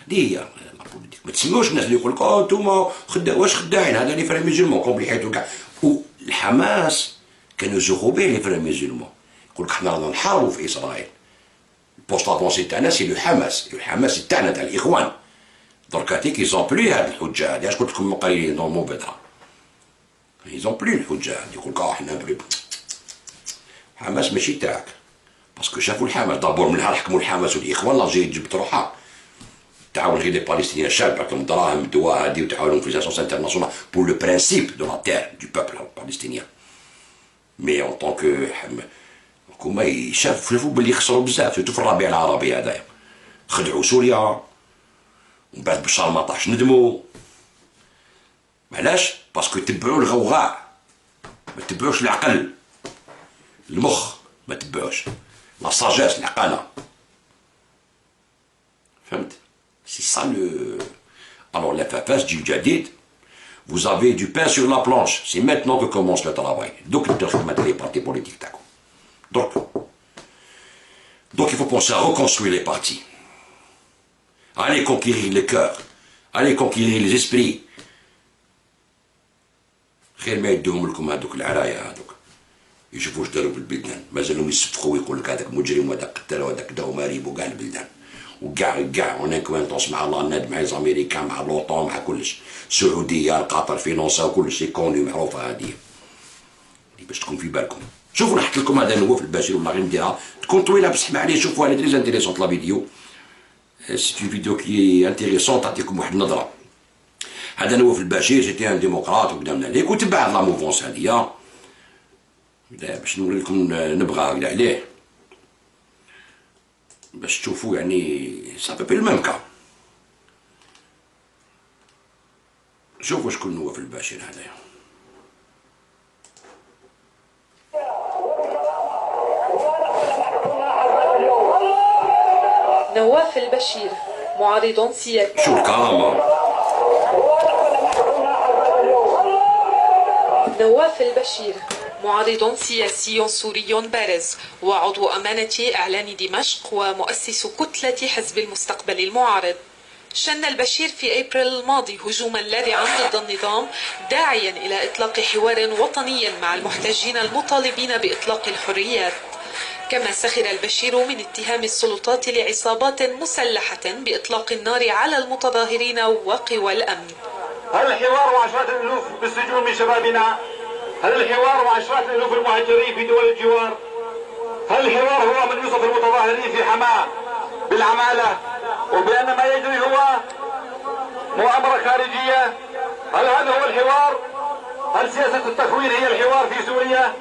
هذه هي لا بوليتيك. ما تسمعوش الناس اللي يقول لك انتوما واش خداعين هذا لي فري ميزيلمون كومبليحيتو كاع. والحماس كانوا يزوقوا به لي فري ميزيلمون، يقول لك حنا رانا نحاربوا في اسرائيل. البوست افونسي تاعنا سي لو حماس، الحماس تاعنا تاع الاخوان. دركاتيك يزون بلي هاد الحجه هادي، اش قلت لكم قليلين نورمون بدرا، يزون بلي الحجه هادي، يقول لك حنا بلي حماس ماشي تاعك. باسكو شافوا الحماس دابور من نهار حكموا الحماس والاخوان لاجي جبت روحها تعاون غير لي باليستينيان الشعب راكم دراهم الدواء هادي وتعاونوا في لاسونس انترناسيونال بور لو برانسيب دو لا تير دو بوبل باليستينيان. مي اون طونك هما شافوا بلي خسروا بزاف سيرتو في الربيع العربي هذايا، خدعوا سوريا ومن بعد بشار 14 ندموا. علاش؟ باسكو يتبعوا الغوغاء، ما تبعوش العقل المخ، ما تبعوش لا ساجيس العقالة. فهمت؟ سي سا لو. Alors la FAFAS du جديد vous avez du pain sur la planche, c'est maintenant que commence le travail. Donc les partis politiques تاعكم. Donc il faut penser à reconstruire les partis. Allez conquérir les cœurs, allez conquérir les esprits. خير ما يدوهم لكم هذوك العرايا هذوك، يشوفوا واش داروا بالبلدان، مازالهم يصفقوا ويقول لك هذاك مجرم وهذاك قتل وهذاك دا وما ريبوا كاع البلدان، وكاع اون انكوينتونس مع لا ناد مع ليزاميريكان مع لوطون مع كلش، السعوديه القطر فينونساو كلش سي كوني معروفه هذه باش تكون في بالكم. شوفوا نحط لكم هذا نواف البشير والله غير نديرها تكون طويله بصح معليش شوفوها تريز انتيريسونت لا فيديو، سي اون فيديو كي انتيريسونت تعطيكم واحد النظره. هذا نواف البشير سيتي ان ديمقراط وقدامنا عليك وتبع لا موفونس هذيا باش نوري لكم نبغى كاع عليه باش تشوفوا يعني صافي في الميم كا. شوفوا شكون نواف البشير هذايا. نواف البشير معارض سياسي. شو الكرامة. نواف البشير معارض سياسي سوري بارز وعضو أمانة إعلان دمشق ومؤسس كتلة حزب المستقبل المعارض. شن البشير في أبريل الماضي هجوما لاذعا ضد النظام داعيا إلى إطلاق حوار وطني مع المحتجين المطالبين بإطلاق الحريات. كما سخر البشير من اتهام السلطات لعصابات مسلحة بإطلاق النار على المتظاهرين وقوى الأمن. هل الحوار وعشرات الألوف بالسجون من شبابنا؟ هل الحوار وعشرات الألوف المهاجرين في دول الجوار؟ هل الحوار هو من يوصف المتظاهرين في حماة بالعمالة وبأن ما يجري هو مؤامرة خارجية؟ هل هذا هو الحوار؟ هل سياسة التخوين هي الحوار في سوريا؟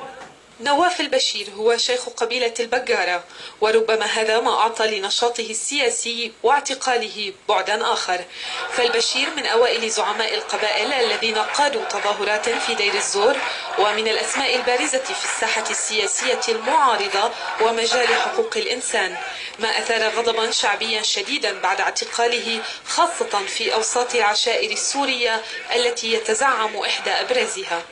نواف البشير هو شيخ قبيلة البقارة، وربما هذا ما أعطى لنشاطه السياسي واعتقاله بعدا آخر. فالبشير من أوائل زعماء القبائل الذين قادوا تظاهرات في دير الزور، ومن الأسماء البارزة في الساحة السياسية المعارضة ومجال حقوق الإنسان، ما أثار غضبا شعبيا شديدا بعد اعتقاله، خاصة في أوساط العشائر السورية التي يتزعم إحدى أبرزها.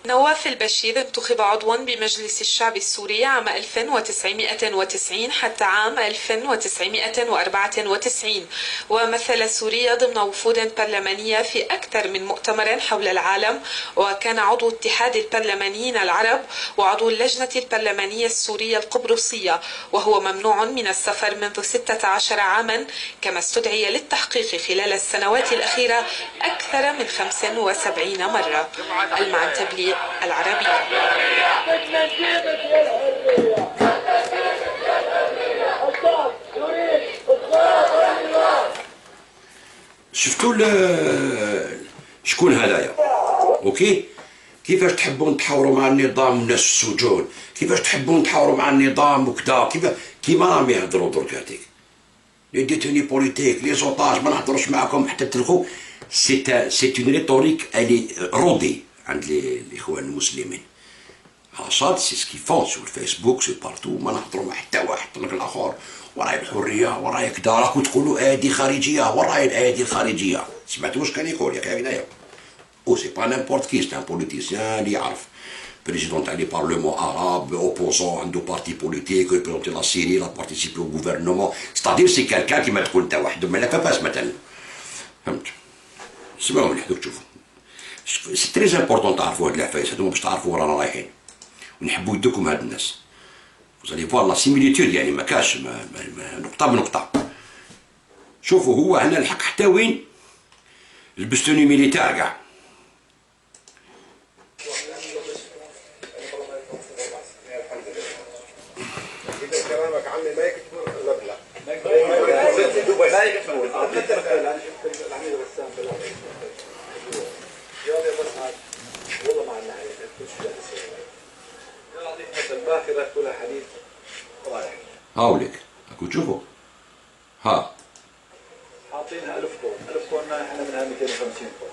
نواف البشير انتخب عضوا بمجلس الشعب السوري عام 1990 حتى عام 1994، ومثل سوريا ضمن وفود برلمانية في أكثر من مؤتمر حول العالم، وكان عضو اتحاد البرلمانيين العرب وعضو اللجنة البرلمانية السورية القبرصية، وهو ممنوع من السفر منذ 16 عاما، كما استدعي للتحقيق خلال السنوات الأخيرة أكثر من 75 مرة. المعنتبلي العربي. شفتوا شكون هذايا؟ اوكي كيفاش تحبون تحاوروا مع النظام والناس في السجون، كيفاش تحبون تحاوروا مع النظام وكذا، كيما راهم يهضروا درك هذيك لي ديتوني بوليتيك لي زوطاج ما نهضروش معاكم حتى تلخوا. سي اون ريتوريك الي رودي عند الاخوان المسلمين. عصاد سي سكي فون سو الفيسبوك سو بارتو، ما نهضروا مع حتى واحد لك الاخر وراي الحريه وراي كدا، راكم تقولوا ايادي خارجيه وراي الايادي الخارجيه. سمعتوا واش كان يقول يا اخي هنايا؟ او سي با نيمبورت كي، سي ان بوليتيسيان اللي يعرف. بريزيدون تاع لي بارلمون اراب، اوبوزون عنده بارتي بوليتيك ريبريزونتي لا سيري، لا بارتيسيبي او غوفرنمون، ستادير سي كالكان كيما تكون انت واحد ما لا فاس مثلا. فهمت؟ سمعوا مليح دوك تشوفوا. سي تري امبورطون تعرفوا هاد العفايس هادو باش تعرفوا وين رانا رايحين. ونحبوا يدوكم هاد الناس. وزالي فوار لا سيميليتود يعني ما كاش نقطة بنقطة. شوفوا هو هنا الحق حتى وين لبس توني ميليتار كاع. كلامك عمي ما يكتبون لا لا ما يكتبون العميد بسام والله مع النهاية كل شيء يعطيك مثل باخرة كلها حديث رايح هاوليك اكو تشوفوا ها حاطينها 1000 كون 1000 كون احنا منها 250 كون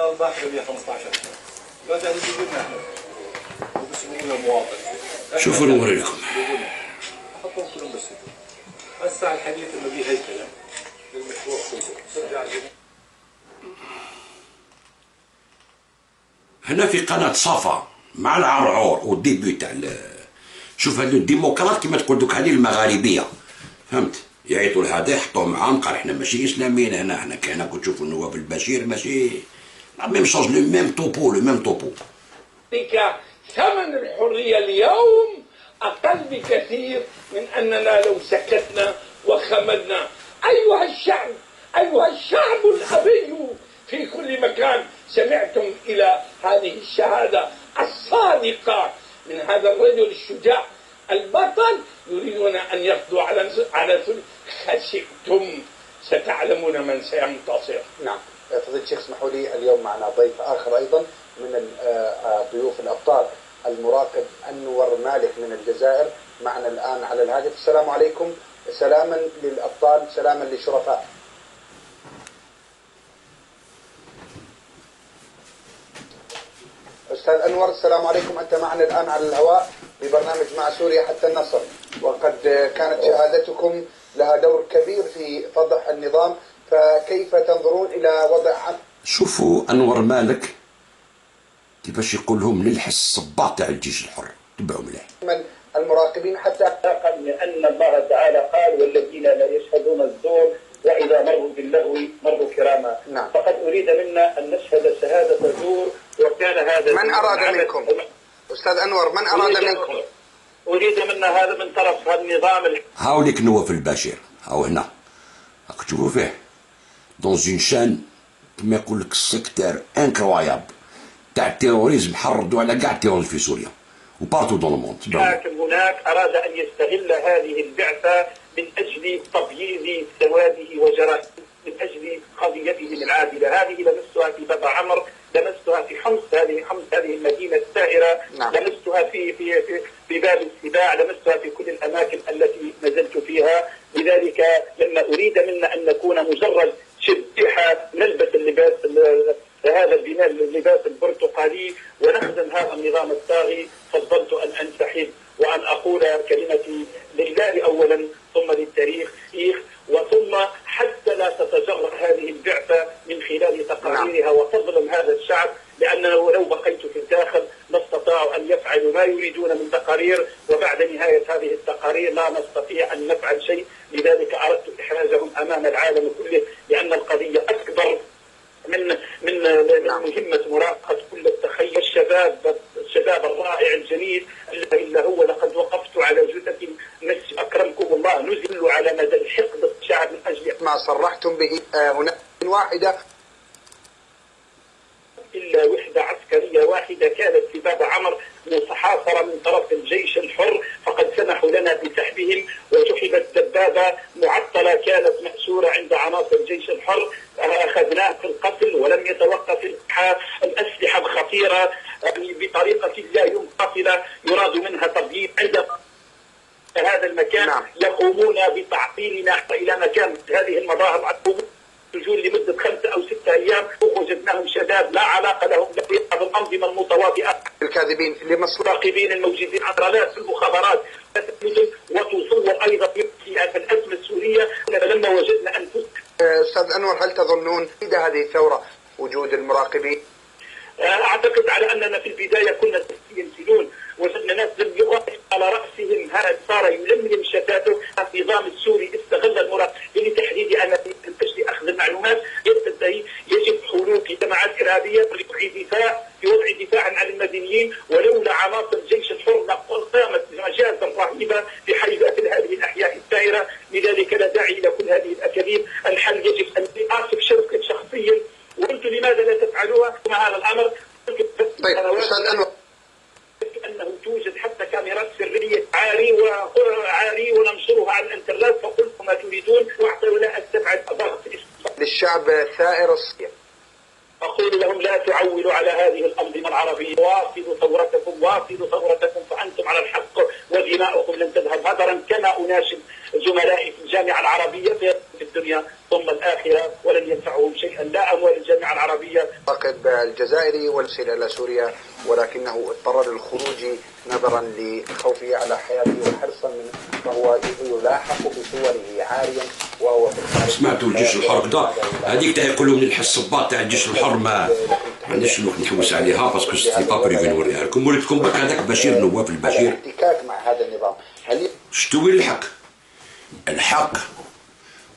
قال باخرة 115 قال جاهز يجيبنا احنا وباسمه المواطن. شوفوا نوري لكم. حطهم كلهم بس هسه الحديث انه في هيكله للمشروع كله. هنا في قناة صفا مع العرعور والديبي تاع شوف هادو الديمقراط كيما تقول دوك هذه المغاربية. فهمت؟ يعيطوا لهذا يحطوه معاهم قال احنا ماشي اسلاميين هنا، احنا كاين كنت تشوفوا النواب البشير ماشي لا ميم شوز لو ميم توبو لو ميم توبو. ثمن الحرية اليوم أقل بكثير من أننا لو سكتنا وخمدنا. أيها الشعب الأبي في كل مكان، سمعتم إلى هذه الشهادة الصادقة من هذا الرجل الشجاع البطل، يريدون أن يقضوا على خسئتم، ستعلمون من سينتصر. نعم فضيلة الشيخ اسمحوا لي اليوم معنا ضيف آخر أيضا من ضيوف الأبطال، المراقب أنور مالك من الجزائر معنا الآن على الهاتف. السلام عليكم. سلاما للأبطال، سلاما للشرفاء. أستاذ أنور السلام عليكم، أنت معنا الآن على الهواء ببرنامج مع سوريا حتى النصر، وقد كانت شهادتكم لها دور كبير في فضح النظام، فكيف تنظرون إلى وضع شوفوا أنور مالك كيفاش يقول لهم للحس الصباط تاع الجيش الحر، تبعوا مليح. من المراقبين حتى لأن الله تعالى قال والذين لا يشهدون الزور وإذا مروا باللغو مروا كراما. نعم. فقد أريد منا أن نشهد شهادة زور، وكان هذا من أراد منكم؟ أستاذ أنور من أراد منكم؟ أريد منا هذا من طرف هذا النظام. هاوليك نواف البشير هاو هنا راك تشوفوا فيه دون اون شان كما يقول لك السيكتير انكرويابل تاع التيروريزم، حردوا على كاع التيروريزم في سوريا وبارتو دون لو موند. لكن هناك أراد أن يستغل هذه البعثة من أجل تبييض سواده وجرائمه، من أجل قضيته العادلة. هذه لمستها في بابا عمر، لمستها في حمص، هذه المدينة السائرة. نعم. لمستها في باب السباع، لمستها في كل الأماكن التي نزلت فيها. لذلك لما أريد منا أن نكون مجرد شبيحة نلبس هذا البناء اللباس البرتقالي ونخدم هذا النظام الطاغي، فضلت أن أنسحب وأن أقول كلمتي لله أولا ثم للتاريخ، وثم حتى لا تتجرأ هذه البعثة من خلال تقاريرها وتظلم هذا الشعب، لأنه لو بقيت في الداخل لا استطاعوا أن يفعلوا ما يريدون من تقارير، وبعد نهاية هذه التقارير لا نستطيع أن نفعل شيء. لذلك أردت إحراجهم أمام العالم كله، لأن القضية أكبر من مهمة مراقبة كل التخيل. الشباب الرائع الجميل إلا هو لقد وقفت على جثث نفسي أكرمكم الله نزل على مدى الحقد الشعب من أجل ما صرحتم به هناك واحدة إلا وحدة عسكرية واحدة كانت في باب عمر محاصرة من طرف الجيش الحر، فقد سمحوا لنا بسحبهم، وسحبت دبابة معطلة كانت مأسورة عند عناصر الجيش الحر، أخذناه في القتل ولم يتوقف الأسلحة الخطيرة بطريقة لا ينقتل يراد منها تبييض. عند هذا المكان نعم. يقومون بتعطيلنا إلى مكان هذه المظاهر سجون لمدة 5 أو 6 أيام، وجدناهم شباب لا علاقة لهم بهذه الأنظمة المتواطئة الكاذبين لمصراقبين الموجودين عبر في المخابرات، وتصور أيضا في الأزمة السورية لما وجدنا أنفسنا. أستاذ أنور هل تظنون إذا هذه الثورة وجود المراقبين؟ أعتقد على أننا في البداية كنا ينزلون وجدنا ناس لم يغطوا على رأسهم، هذا صار يلملم شتاته. النظام السوري استغل المراقبة لتحديد أنانية من أجل أخذ المعلومات. يجب خروج جماعات إرهابية في وضع دفاع عن المدنيين، ولولا عناصر جيش الحر قامت مجازا رهيبة بحيث هذه الأحياء الدائرة. لذلك لا داعي إلى كل هذه الأكاذيب. الحل يجب أن أعرف شخصيا وقلت لماذا لا تفعلوها مع هذا الأمر. طيب أستاذ أنور، أنه توجد حتى كاميرات سرية عاري وننشرها على الانترنت، فقلت ما تريدون وحتى ولا أستبعد ضغط للشعب ثائر الصين. أقول لهم لا تعولوا على هذه الأنظمة العربية، واصلوا ثورتكم فأنتم على الحق ودماؤكم لن تذهب هدرا، كما أناشد زملائي في الجامعة العربية في الدنيا ثم الآخرة، ولن ينفعهم شيئا لا أموال الجامعة العربية. الراقب الجزائري والسير إلى سوريا، ولكنه اضطر للخروج نظرا لخوفه على حياته وحرصا من فهو يلاحق بصوره عاريا وهو في الخارج. سمعتوا الجيش الحر كدا هذيك تاع يقولوا من الحصبات تاع الجيش الحر ما عندناش الوقت نحوس عليها باسكو سيتي با بريفي نوريها لكم. وريت لكم برك هذاك بشير نواف البشير الاحتكاك مع هذا النظام. شتو وين الحق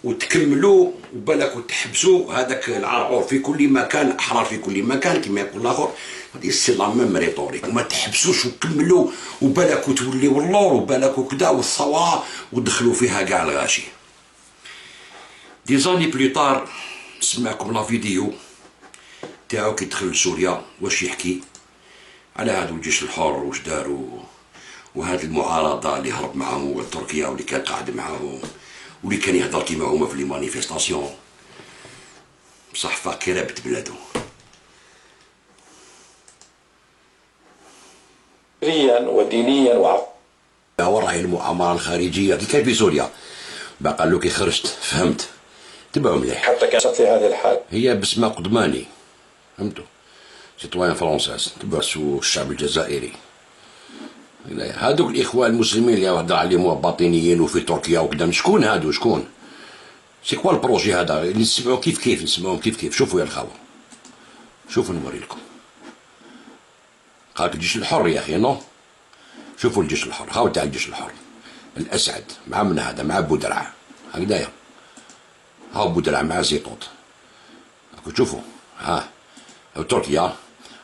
وتكملوا وبالك وتحبسوا هذاك العرعور في كل مكان، احرار في كل مكان كما يقول الاخر. هذه سي لا ميم ريتوريك، وما تحبسوش وكملوا وبالك وتوليوا اللور وبالك وكذا والثوره ودخلوا فيها كاع الغاشي. دي زاني بلو طار نسمعكم لا فيديو تاعو كي دخل لسوريا واش يحكي على هذا الجيش الحر واش داروا، وهذه المعارضه اللي هرب معاهم تركيا واللي كان قاعد معاهم واللي كان يهضر كيما هما في لي مانيفيستاسيون. بصح فاكي رابط بلادو ودينيا وراي المؤامره الخارجيه كي كان في سوريا. بقى قال له كي خرجت فهمت تبعوا مليح. حتى كانت في هذه الحال هي بسمة قدماني فهمتوا سيتوان فرونساز تبعوا الشعب الجزائري. هادوك الاخوان المسلمين اللي يهضر عليهم باطنيين وفي تركيا وكذا، شكون هادو؟ شكون سي كوا البروجي هذا اللي نسمعوه كيف نسمعوهم كيف. شوفوا يا الخاوه، شوفوا نوري لكم. قالك الجيش الحر يا اخي نو. شوفوا الجيش الحر، هاو تاع الجيش الحر الاسعد مع من هذا مع بودرع هكذايا. هاو بودرع مع زيطوط شوفوا. ها تركيا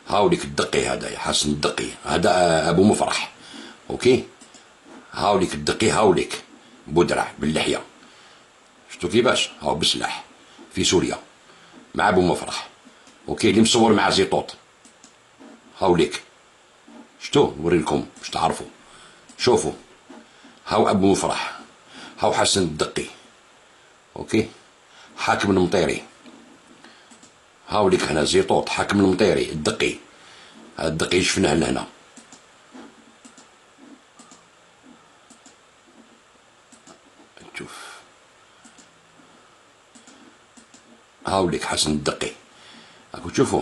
هاو ليك الدقي هذايا حسن الدقي هذا ابو مفرح اوكي. هاو ليك الدقي هاو ليك بودرع باللحيه. شفتوا كيفاش؟ هاو بالسلاح في سوريا مع ابو مفرح اوكي اللي مصور مع زيطوط. هاو ليك شتو نوري لكم باش تعرفوا. شوفوا هاو ابو مفرح، هاو حسن الدقي اوكي حاكم المطيري. هاو ليك هنا زيطوط حاكم المطيري الدقي. هذا الدقي شفناه لهنا. شوف هاو ليك حسن الدقي هاكو تشوفوا.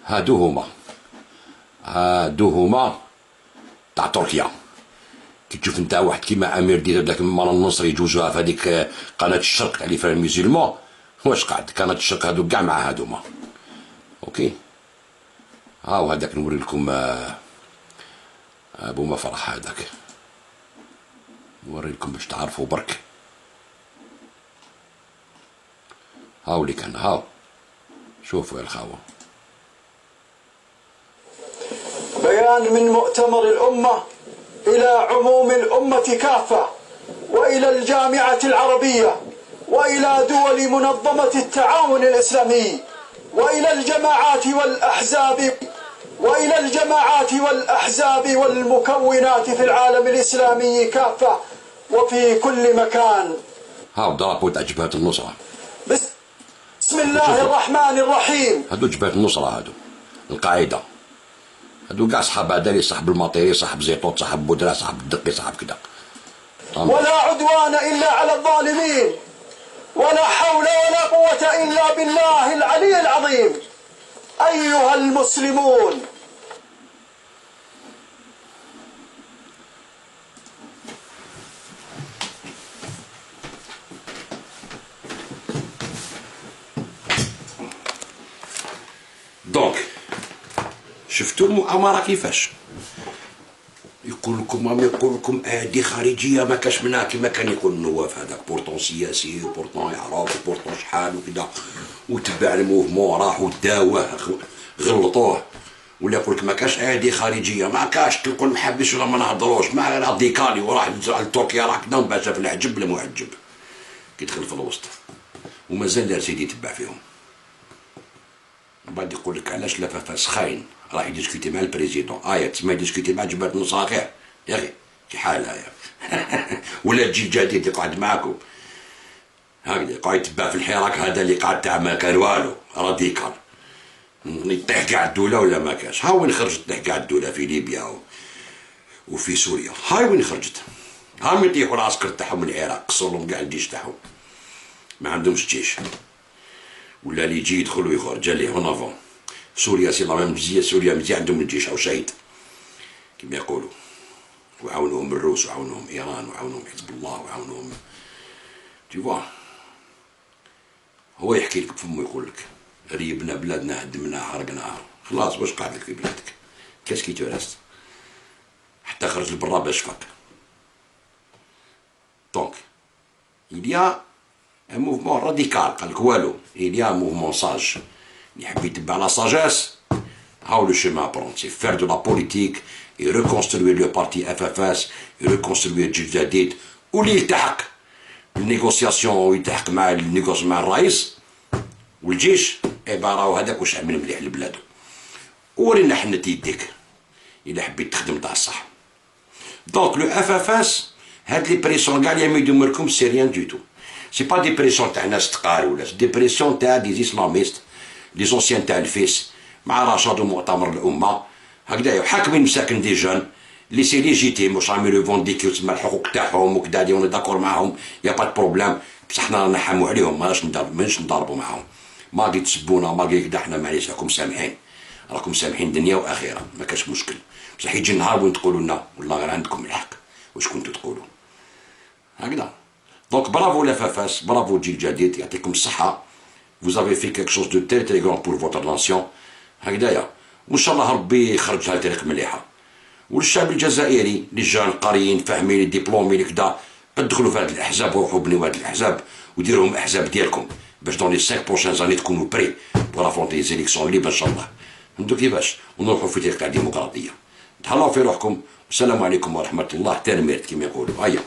هادو هما تاع تركيا. كي تشوف نتا واحد كيما امير ديال داك المال النصر يجوزوها في هذيك قناه الشرق تاع لي فران ميزيلمون، واش قاعد قناه الشرق هادو كاع مع هادوما اوكي. هاو هذاك نوري لكم ابو مفرح هذاك نوري لكم باش تعرفوا برك. هاو اللي كان هاو شوفوا يا الخاوه. بيان من مؤتمر الأمة إلى عموم الأمة كافة، وإلى الجامعة العربية، وإلى دول منظمة التعاون الإسلامي، وإلى الجماعات والأحزاب والمكونات في العالم الإسلامي كافة وفي كل مكان. هاو درابو تاع جبهة النصرة. بسم الله الرحمن الرحيم. هادو جبهة النصرة هادو القاعدة. هادو كاع صحاب عدالي، صاحب المطيري، صاحب زيطوط، صاحب بودرة، صاحب الدقي، صاحب كذا. ولا عدوان إلا على الظالمين، ولا حول ولا قوة إلا بالله العلي العظيم. أيها المسلمون، دونك شفتوا المؤامره كيفاش يقول لكم دي خارجيه ما كاش منها كما كان يقول النواف هذاك بورتون سياسي بورتون يعرف بورتون شحال وكذا وتبع الموفمون راحوا داوه غلطوه ولا يقول لك ما كاش ايادي خارجيه ما كاش تلقوا المحبس ولا ما نهضروش ما راديكالي وراح لتركيا راح كذا وبعد شاف العجب المعجب كيدخل في الوسط ومازال راسيدي يتبع فيهم. من بعد يقول لك علاش لافافاس خاين راح يديسكوتي مع البريزيدون تسمى يديسكوتي مع جبهه النصاخير يا اخي كي حالها ولا تجي جديد يقعد معاكم هكذا يقعد يتبع في الحراك هذا اللي قعد تاع ما كان والو راديكال يطيح كاع الدوله ولا ما كاش. ها وين خرجت طيح كاع الدوله في ليبيا وفي سوريا هاي وين خرجت. هاهم يطيحوا العسكر تاعهم من العراق قصوا لهم كاع الجيش تاعهم ما عندهمش جيش ولا اللي يجي يدخل ويخرج اللي هون افون. سوريا سي لا ميم مزيان سوريا مزيان عندهم الجيش او شهيد كما يقولوا وعاونوهم الروس وعاونوهم ايران وعاونوهم حزب الله وعاونوهم تيوا. هو يحكي لك بفمو يقول لك ريبنا بلادنا هدمناها حرقناها خلاص واش قاعد لك في بلادك كاش كي تورست حتى خرج لبرا باش فاق. دونك il y a un mouvement radical قال لك والو il y a un mouvement sage اللي يحب يتبع لا ساجيس. هاو لو شيما برون سي فير دو لا بوليتيك et reconstruire le parti FFS et reconstruire جيل جديد واللي يلتحق بالنيغوسياسيون ويلتحق مع النيغوسياسيون مع الرئيس والجيش ايبا راهو هذاك واش عمل مليح لبلادو ورينا حنت يديك الا حبيت تخدم تاع الصح. دونك لو FFS هاد لي بريسيون كاع اللي يمدوا لكم سي ريان دو تو سي با دي بريسيون تاع ناس تقاري ولا دي بريسيون تاع دي اسلاميست لي زونسيان تاع الفيس مع رشاد ومؤتمر الامه هكذا حاكمين مساكن دي جون لي سي ليجيتيم واش راهم ريفونديكيو تسمى الحقوق تاعهم وكذا دي اون داكور معاهم يا با بروبليم بصح حنا رانا نحامو عليهم ماناش نضربوا معاهم ماغي تسبونا ماغي كدا حنا معليش راكم سامحين راكم سامحين دنيا واخره ما كاش مشكل بصح يجي النهار وين تقولوا لنا والله غير عندكم الحق واش كنتوا تقولوا هكذا. دونك برافو لافافاس برافو جيل جديد يعطيكم الصحه vous avez fait quelque chose de très très grand pour votre nation هكذايا وان شاء الله ربي يخرج لها طريق مليحه. والشعب الجزائري اللي جا قاريين فاهمين الدبلومي كدا ادخلوا في هاد الاحزاب وروحوا بنيو هاد الاحزاب وديروهم احزاب ديالكم باش دون لي 5 بروشين زاني تكونوا بري بور افونتي زيليكسيون ليبر ان شاء الله. فهمتوا كيفاش ونروحوا في طريق تاع الديمقراطيه. تهلاو في روحكم والسلام عليكم ورحمه الله ترميرت كما يقولوا. هيا